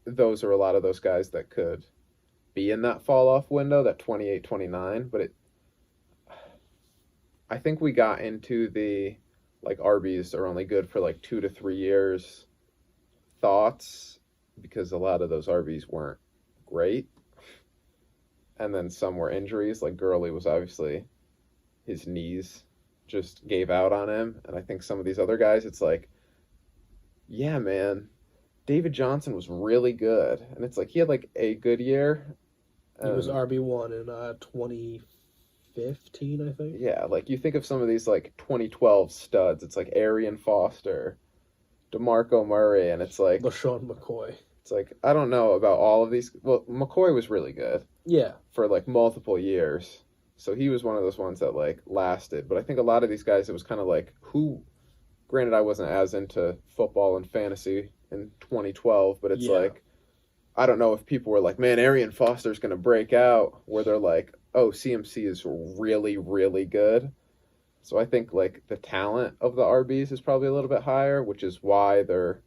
those are a lot of those guys that could be in that fall-off window, that 28, 29. But I think we got into the, like, RBs are only good for, like, 2 to 3 years thoughts, because a lot of those RBs weren't great. And then some were injuries. Like, Gurley was obviously, his knees just gave out on him. And I think some of these other guys, it's like, yeah, man, David Johnson was really good. And it's like, he had, like, a good year. He was RB1 in 2015, I think. Yeah, like, you think of some of these, like, 2012 studs. It's like Arian Foster, DeMarco Murray, and it's like... LaShawn McCoy. It's like, I don't know about all of these. Well, McCoy was really good. Yeah. For, like, multiple years. So he was one of those ones that, like, lasted. But I think a lot of these guys, it was kind of like, who granted, I wasn't as into football and fantasy in 2012, but it's Yeah. like, I don't know if people were like, man, Arian Foster's going to break out, where they're like, oh, CMC is really, really good. So I think like the talent of the RBs is probably a little bit higher, which is why they're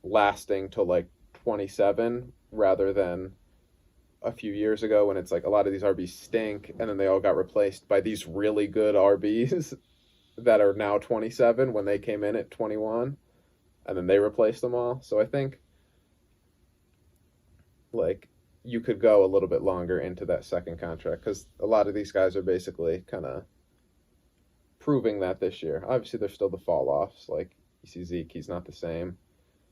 lasting to like 27 rather than a few years ago when it's like a lot of these RBs stink and then they all got replaced by these really good RBs that are now 27 when they came in at 21 and then they replaced them all. So I think like you could go a little bit longer into that second contract because a lot of these guys are basically kind of proving that this year. Obviously, there's still the fall offs. Like you see Zeke, he's not the same.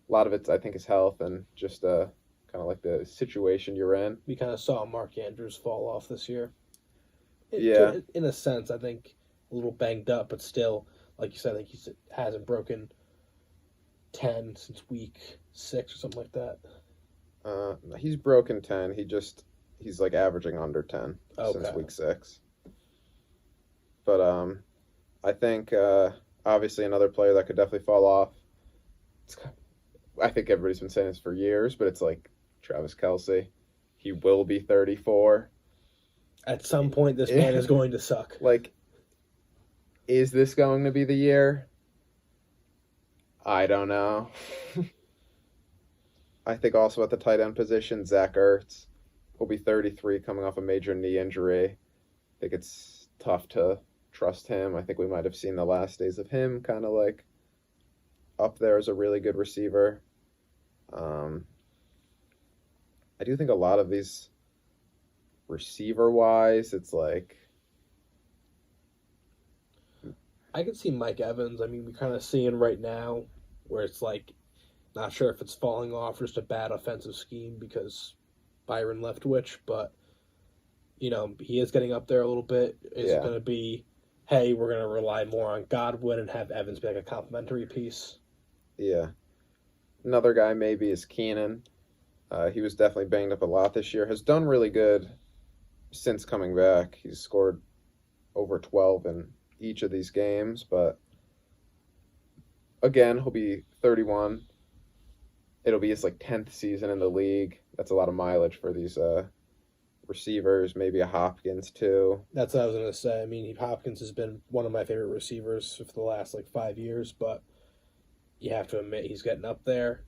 A lot of it's I think is health and just kind of like the situation you're in. We kind of saw Mark Andrews fall off this year. Yeah. In a sense, I think a little banged up, but still, like you said, I think he hasn't broken 10 since week 6 or something like that. He's broken 10. He's like averaging under 10 since week 6. But I think obviously another player that could definitely fall off. I think everybody's been saying this for years, but it's like Travis Kelce. He will be 34. At some point, this man is going to suck. Like, is this going to be the year? I don't know. I think also at the tight end position, Zach Ertz will be 33 coming off a major knee injury. I think it's tough to trust him. I think we might have seen the last days of him kind of like up there as a really good receiver. I do think a lot of these receiver-wise, it's like... I can see Mike Evans. I mean, we're kind of seeing right now where it's like, not sure if it's falling off or just a bad offensive scheme because Byron Leftwich, but, you know, he is getting up there a little bit. Is it going to be, hey, we're going to rely more on Godwin and have Evans be like a complimentary piece? Yeah. Another guy maybe is Keenan. He was definitely banged up a lot this year. Has done really good since coming back. He's scored over 12 in each of these games, but again, he'll be 31. It'll be his like 10th season in the league. That's a lot of mileage for these receivers. Maybe a Hopkins too. That's what I was going to say. I mean, Hopkins has been one of my favorite receivers for the last like 5 years, but you have to admit he's getting up there.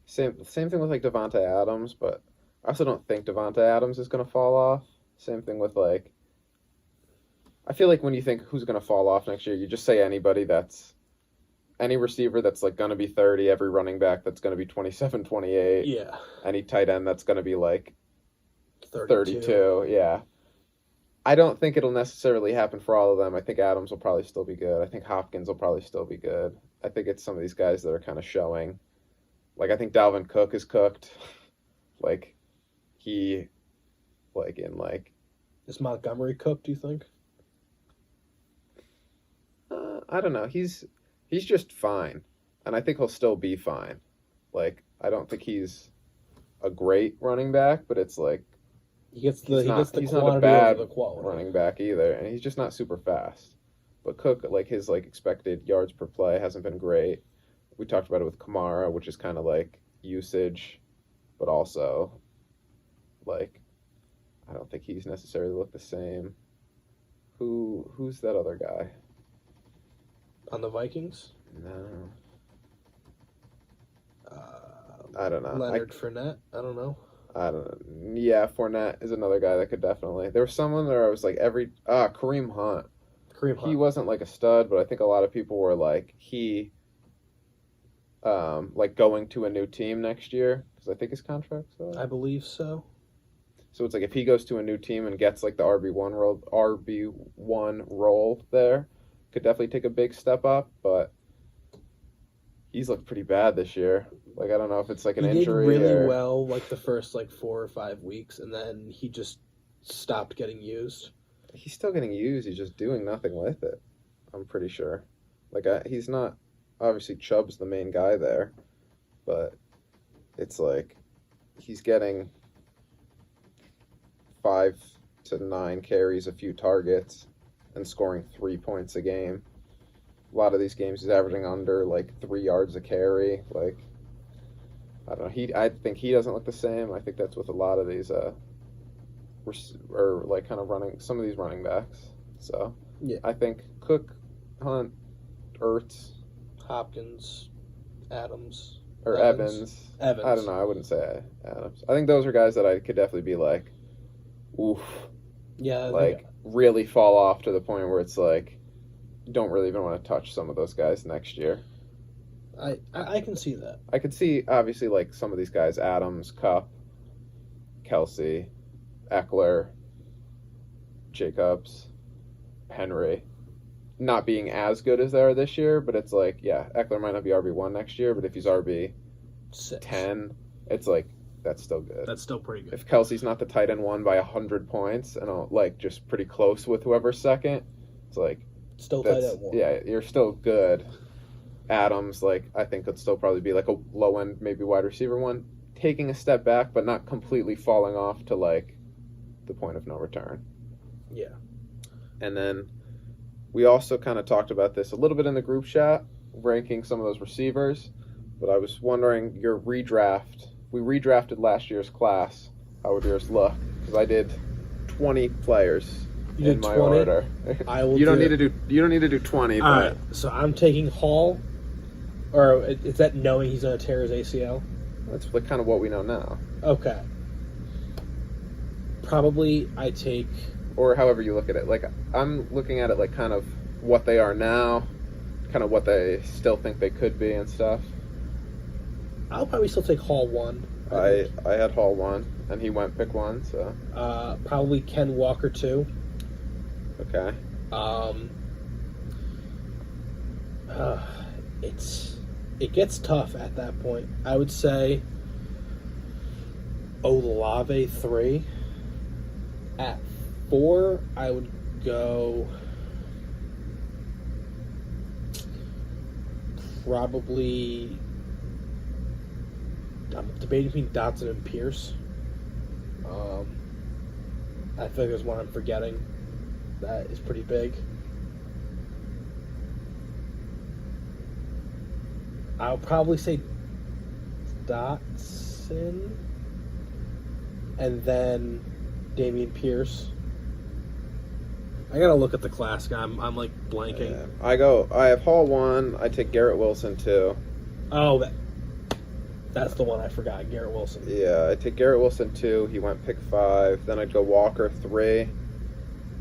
Same thing with like Devonta Adams, but I also don't think Devonta Adams is going to fall off. Same thing with like, I feel like when you think who's going to fall off next year, you just say any receiver that's like going to be 30, every running back that's going to be 27, 28. Yeah. Any tight end that's going to be like 32. 32. Yeah. I don't think it'll necessarily happen for all of them. I think Adams will probably still be good. I think Hopkins will probably still be good. I think it's some of these guys that are kind of showing. Like, I think Dalvin Cook is cooked. Like, he, like, in, like... Is Montgomery cooked, do you think? I don't know. He's just fine. And I think he'll still be fine. Like, I don't think he's a great running back, but it's like... He's not a bad running back either, and he's just not super fast. But Cook, like, his, like, expected yards per play hasn't been great. We talked about it with Kamara, which is kind of like usage, but also like I don't think he's necessarily looked the same. Who's that other guy? On the Vikings? No. I don't know. Leonard Fournette? I don't know. I don't know. Yeah, Fournette is another guy that could definitely. There was someone there I was like Kareem Hunt. He wasn't like a stud, but I think a lot of people were like like going to a new team next year because I think his contract's up. I believe so. So it's like if he goes to a new team and gets like the RB1 role there, could definitely take a big step up. But he's looked pretty bad this year. Like I don't know if it's like an injury. He did really well like the first like 4 or 5 weeks, and then he just stopped getting used. He's still getting used. He's just doing nothing with it. I'm pretty sure. Like he's not. Obviously, Chubb's the main guy there, but it's like he's getting 5 to 9 carries, a few targets, and scoring 3 points a game. a lot of these games he's averaging under like 3 yards a carry. Like, I don't know. I think he doesn't look the same. I think that's with a lot of these or like kind of running some of these running backs. So Yeah. I think Cook, Hunt, Ertz, Hopkins, Adams, or Evans. I don't know. I wouldn't say Adams. I think those are guys that I could definitely be like, oof, Yeah, like really fall off to the point where it's like, don't really even want to touch some of those guys next year. I can see that. I could see obviously like some of these guys, Adams, Kupp, Kelsey, Eckler, Jacobs, Henry, not being as good as they are this year, but it's like, yeah, Eckler might not be RB1 next year, but if he's RB10, it's like, that's still good. That's still pretty good. If Kelsey's not the tight end one by 100 points and like just pretty close with whoever's second, it's like, Still tight end one. yeah, you're still good. Adams, like, I think could still probably be like a low end, maybe wide receiver one, taking a step back, but not completely falling off to like the point of no return. Yeah. And then we also kind of talked about this a little bit in the group chat, ranking some of those receivers. But I was wondering, your redraft, we redrafted last year's class. How would yours look? Because I did 20 players in my 20? order. I will. You don't need to do 20. All But right. So I'm taking Hall, or is that knowing he's going to tear his ACL? that's like kind of what we know now. Okay. Probably I take. Or however you look at it. Like, I'm looking at it like kind of what they are now, kind of what they still think they could be and stuff. I'll probably still take Hall 1. I had Hall 1, and he went pick 1, so. Probably Ken Walker 2. Okay. It gets tough at that point. I would say Olave 3. At 4, I would go probably. I'm debating between Dotson and Pierce. I feel like there's one I'm forgetting that is pretty big. I'll probably say Dotson and then Dameon Pierce. I gotta look at the class guy. I'm like blanking. Yeah. I have Hall 1, I take Garrett Wilson 2. Oh, that's the one I forgot, Garrett Wilson. Yeah, I take Garrett Wilson 2, he went pick 5. Then I'd go Walker 3,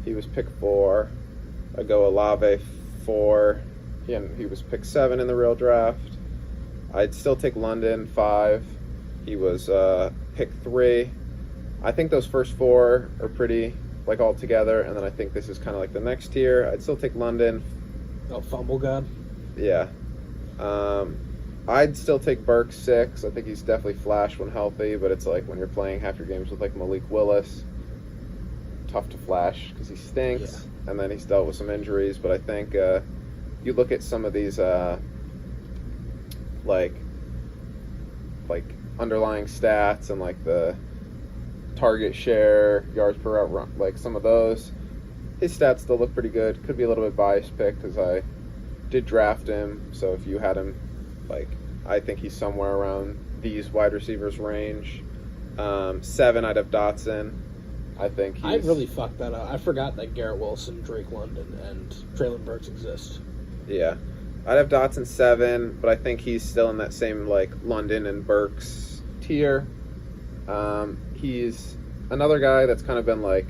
he was pick 4. I'd go Olave 4, he was pick 7 in the real draft. I'd still take London 5, he was pick 3. I think those first 4 are pretty, like, all together, and then I think this is kind of like the next tier. I'd still take London. Oh, fumble god? Yeah. I'd still take Burks 6. I think he's definitely flash when healthy, but it's like when you're playing half your games with, like, Malik Willis, tough to flash because he stinks, and then he's dealt with some injuries, but I think you look at some of these, like underlying stats and, like, the target share, yards per out run, like some of those, his stats still look pretty good. Could be a little bit biased pick because I did draft him, so if you had him, like, I think he's somewhere around these wide receivers range. 7, I'd have Dotson. I think he's... I really fucked that up. I forgot that Garrett Wilson, Drake London, and Traylon Burks exist. Yeah. I'd have Dotson 7, but I think he's still in that same, like, London and Burks tier. He's another guy that's kind of been, like,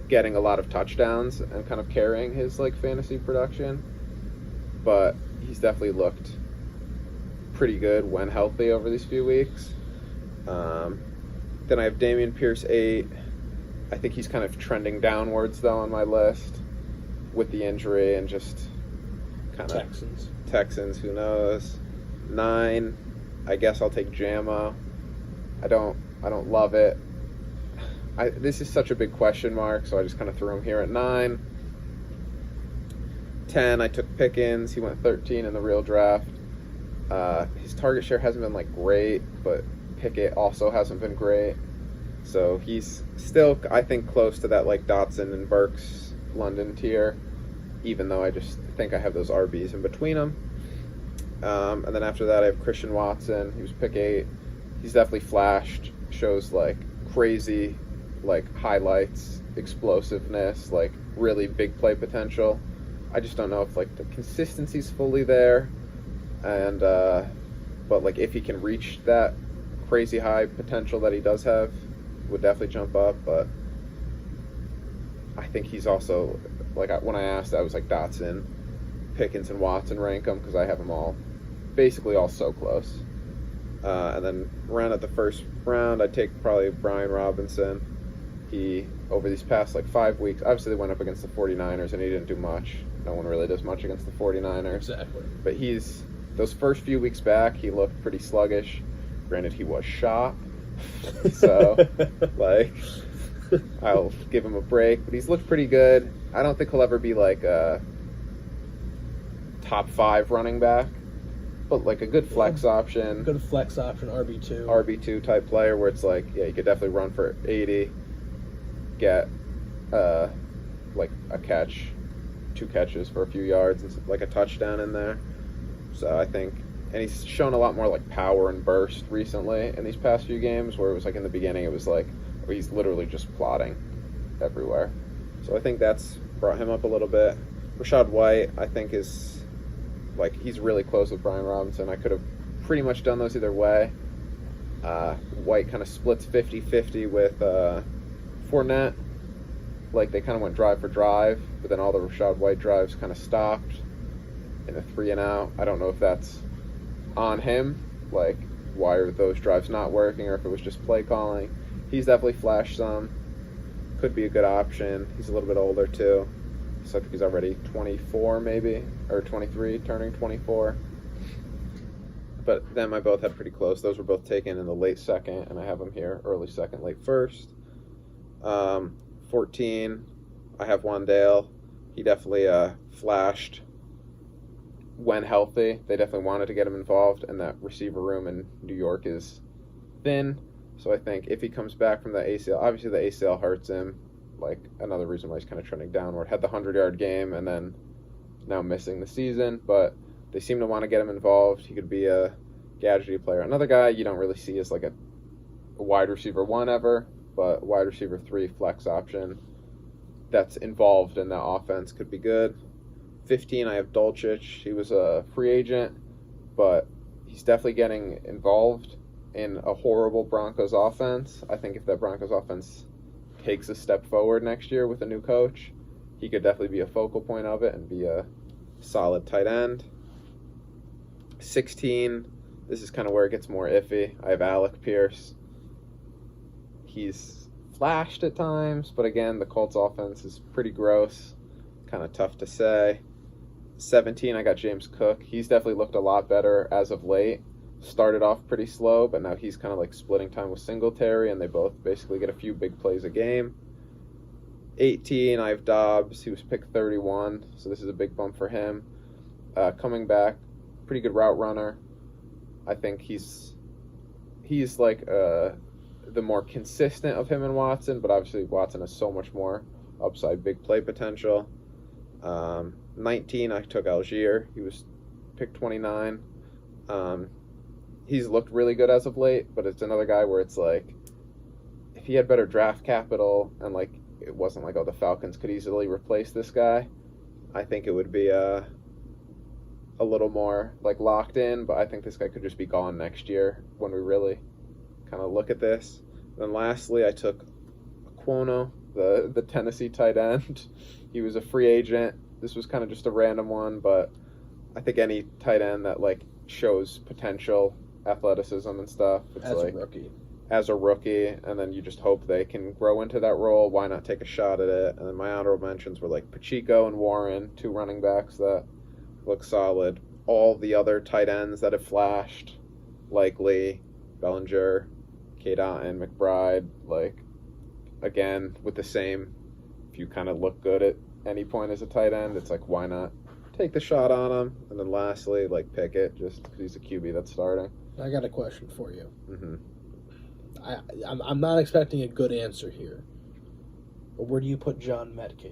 getting a lot of touchdowns and kind of carrying his, like, fantasy production. But he's definitely looked pretty good when healthy over these few weeks. Then I have Dameon Pierce 8. I think he's kind of trending downwards, though, on my list with the injury and just kind of... Texans, who knows. 9, I guess I'll take Jamo. I don't love it. This is such a big question mark, so I just kind of threw him here at 9. 10, I took Pickens. He went 13 in the real draft. His target share hasn't been, like, great, but Pickett also hasn't been great. So he's still, I think, close to that, like, Dotson and Burks London tier. even though I just think I have those RBs in between them. And then after that, I have Christian Watson. He was pick 8. He's definitely flashed, shows like crazy, like highlights, explosiveness, like really big play potential. I just don't know if like the consistency's fully there, and but like if he can reach that crazy high potential that he does have, would definitely jump up. But I think he's also like when I asked, I was like Dotson, Pickens, and Watson rank them because I have them all basically all so close. And then round at the first round, I'd take probably Brian Robinson. He, over these past like 5 weeks, obviously they went up against the 49ers and he didn't do much. No one really does much against the 49ers. Exactly. But those first few weeks back, he looked pretty sluggish. Granted, he was shot. So, like, I'll give him a break. But he's looked pretty good. I don't think he'll ever be like a top 5 running back. But like a good flex option. Good flex option, RB2. RB2 type player where it's like, yeah, you could definitely run for 80, get like a catch, 2 catches for a few yards, and like a touchdown in there. So I think, and he's shown a lot more like power and burst recently in these past few games, where it was like in the beginning it was like he's literally just plodding everywhere. So I think that's brought him up a little bit. Rachaad White, I think, is like he's really close with Brian Robinson. I could have pretty much done those either way. White kind of splits 50-50 with Fournette. Like they kind of went drive for drive, but then all the Rachaad White drives kind of stopped in a 3 and out. I don't know if that's on him, like why are those drives not working, or if it was just play calling. He's definitely flashed some. Could be a good option. He's a little bit older too. So I think he's already 24 maybe, or 23, turning 24. But them I both had pretty close. Those were both taken in the late second, and I have them here early second, late first. 14, I have Wan'Dale. He definitely flashed when healthy. They definitely wanted to get him involved, and that receiver room in New York is thin. So I think if he comes back from the ACL, obviously the ACL hurts him. Like another reason why he's kind of trending downward. Had the 100-yard game and then now missing the season, but they seem to want to get him involved. He could be a gadgety player. Another guy you don't really see as like a wide receiver 1 ever, but wide receiver 3 flex option that's involved in that offense could be good. 15, I have Dulcich. He was a free agent, but he's definitely getting involved in a horrible Broncos offense. I think if that Broncos offense takes a step forward next year with a new coach, he could definitely be a focal point of it and be a solid tight end. 16, this is kind of where it gets more iffy. I have Alec Pierce. He's flashed at times, but again, the Colts offense is pretty gross. Kind of tough to say. 17, I got James Cook. He's definitely looked a lot better as of late. Started off pretty slow, but now he's kind of like splitting time with Singletary, and they both basically get a few big plays a game. 18, I have Dobbs. He was picked 31, so this is a big bump for him. Coming back, pretty good route runner. I think he's like the more consistent of him and Watson, but obviously Watson has so much more upside, big play potential. 19, I took Algier. He was picked 29. He's looked really good as of late, but it's another guy where it's like, if he had better draft capital and like it wasn't like, oh, the Falcons could easily replace this guy, I think it would be a little more like locked in. But I think this guy could just be gone next year when we really kind of look at this. Then lastly, I took Aquono, the Tennessee tight end. He was a free agent. This was kind of just a random one, but I think any tight end that like shows potential, athleticism and stuff, it's as like a rookie. As a rookie, and then you just hope they can grow into that role. Why not take a shot at it? And then my honorable mentions were like Pacheco and Warren, 2 running backs that look solid. All the other tight ends that have flashed, Likely, Bellinger, Cade Otton, McBride, like, again, with the same, if you kind of look good at any point as a tight end, it's like, why not take the shot on him? And then lastly, like, Pickett, just because he's a QB that's starting. I got a question for you. Mm-hmm. I'm not expecting a good answer here, but where do you put John Metcalf?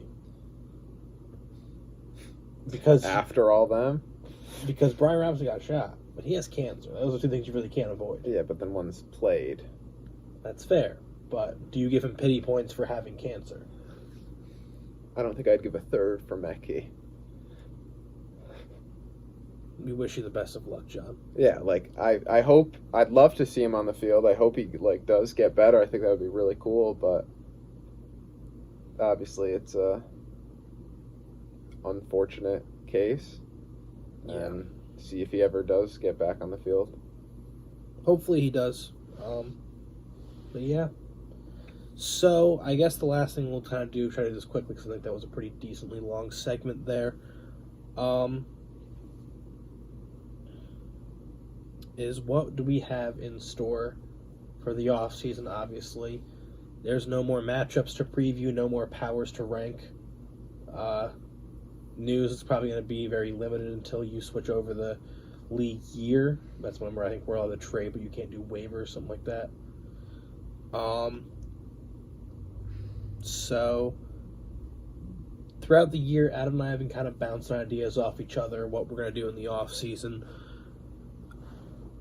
because After all them? Brian Robinson got shot, but he has cancer. Those are two things you really can't avoid. Yeah, but then one's played. That's fair, but do you give him pity points for having cancer? I don't think I'd give a third for Mekhi. We wish you the best of luck, John. Yeah, like I hope I'd love to see him on the field. I hope he like does get better. I think that would be really cool, but obviously it's a unfortunate case. Yeah. And see if he ever does get back on the field. Hopefully he does. But yeah. So I guess the last thing we'll kind of do, try to do this quickly because I think that was a pretty decently long segment there. Is what do we have in store for the off season? Obviously, there's no more matchups to preview, no more powers to rank. News is probably going to be very limited until you switch over the league year. That's when I think we're allowed to trade, but you can't do waivers, something like that. So throughout the year, Adam and I have been kind of bouncing ideas off each other, what we're going to do in the off season.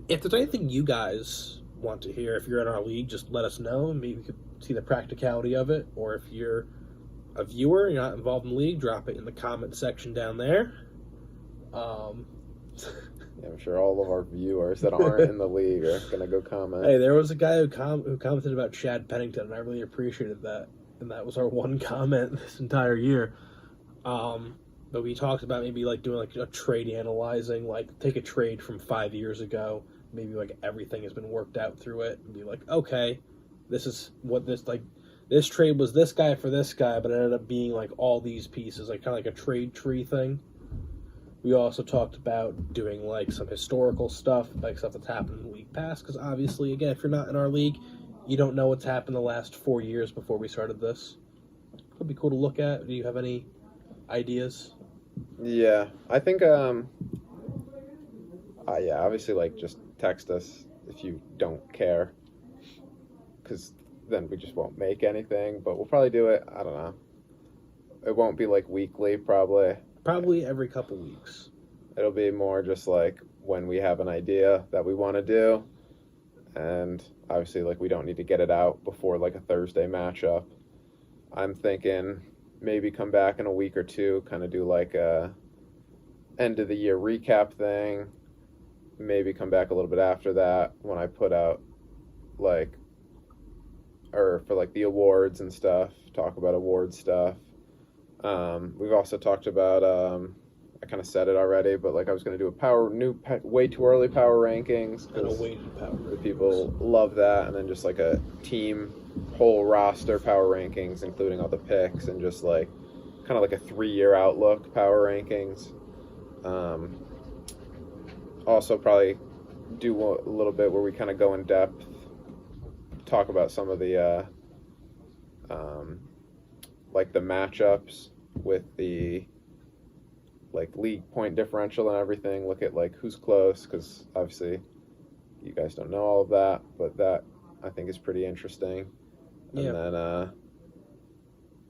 If there's anything you guys want to hear, if you're in our league, just let us know, and maybe we could see the practicality of it. Or if you're a viewer, you're not involved in the league, drop it in the comment section down there. Yeah, I'm sure all of our viewers that aren't in the league are gonna go comment. Hey, there was a guy who commented about Chad Pennington, and I really appreciated that. And that was our one comment this entire year. But we talked about maybe like doing like a trade analyzing, like take a trade from 5 years ago, maybe like everything has been worked out through it, and be like, okay, this is what this trade was, this guy for this guy, but it ended up being like all these pieces, like kind of like a trade tree thing. We also talked about doing like some historical stuff, like stuff that's happened in the league past, because obviously, again, if you're not in our league, you don't know what's happened the last 4 years before we started this. It'd be cool to look at. Do you have any ideas? Yeah, I think yeah, obviously like just text us if you don't care, because then we just won't make anything, but we'll probably do it, I don't know, it won't be like weekly, probably Every couple weeks. It'll be more just like when we have an idea that we want to do, and obviously like we don't need to get it out before like a Thursday matchup. I'm thinking maybe come back in a week or two, kind of do like a end of the year recap thing. Maybe come back a little bit after that when I put out like, or for like the awards and stuff, talk about award stuff. We've also talked about, I kind of said it already, but like I was going to do a way too early power rankings. And a weighted power rankings. The people love that. And then just like a team whole roster power rankings, including all the picks, and just like kind of like a 3-year outlook power rankings. Also probably do a little bit where we kind of go in depth, talk about some of the like the matchups with the like league point differential and everything, look at like who's close, because obviously you guys don't know all of that, but that I think is pretty interesting. Yeah. And then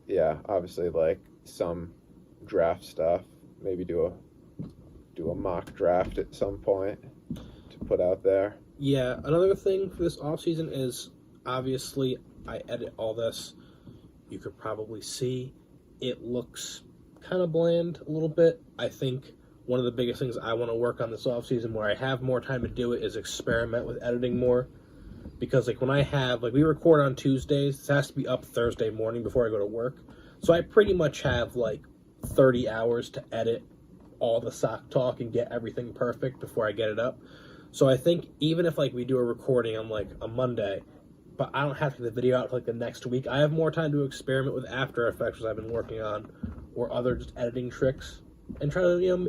yeah, obviously like some draft stuff, maybe do a mock draft at some point to put out there. Yeah, another thing for this offseason is obviously I edit all this. You could probably see it looks kind of bland a little bit. I think one of the biggest things I want to work on this offseason where I have more time to do it is experiment with editing more. Because like when I have, like we record on Tuesdays, this has to be up Thursday morning before I go to work. So I pretty much have like 30 hours to edit all the sock talk and get everything perfect before I get it up. So I think even if like we do a recording on like a Monday, but I don't have to get the video out for like the next week, I have more time to experiment with After Effects, which I've been working on, or other just editing tricks, and try to, you know,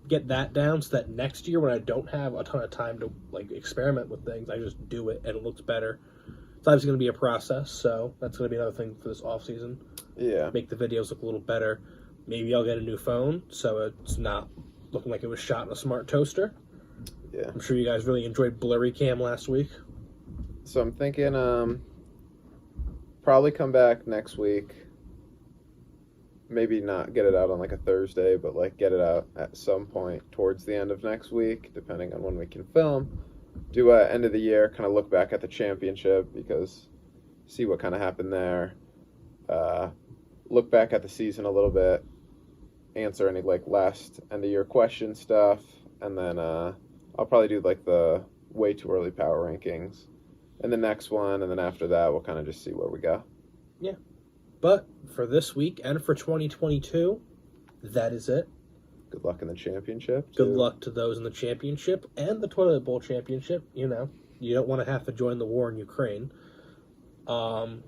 get that down so that next year when I don't have a ton of time to like experiment with things, I just do it and it looks better. It's obviously going to be a process, so that's going to be another thing for this off season. Yeah. Make the videos look a little better. Maybe I'll get a new phone so it's not looking like it was shot in a smart toaster. Yeah. I'm sure you guys really enjoyed Blurry Cam last week. So I'm thinking probably come back next week maybe not get it out on like a Thursday, but like get it out at some point towards the end of next week, depending on when we can film. Do a end of the year, kind of look back at the championship because see what kind of happened there. Look back at the season a little bit, answer any like last end of year question stuff, and then I'll probably do like the way too early power rankings and the next one, and then after that we'll kind of just see where we go. Yeah. But for this week and for 2022, that is it. Good luck in the championship. Good luck to those in the championship and the Toilet Bowl championship. You know, you don't want to have to join the war in Ukraine. And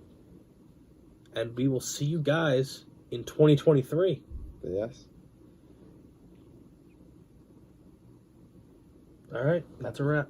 we will see you guys in 2023. Yes. All right, that's a wrap.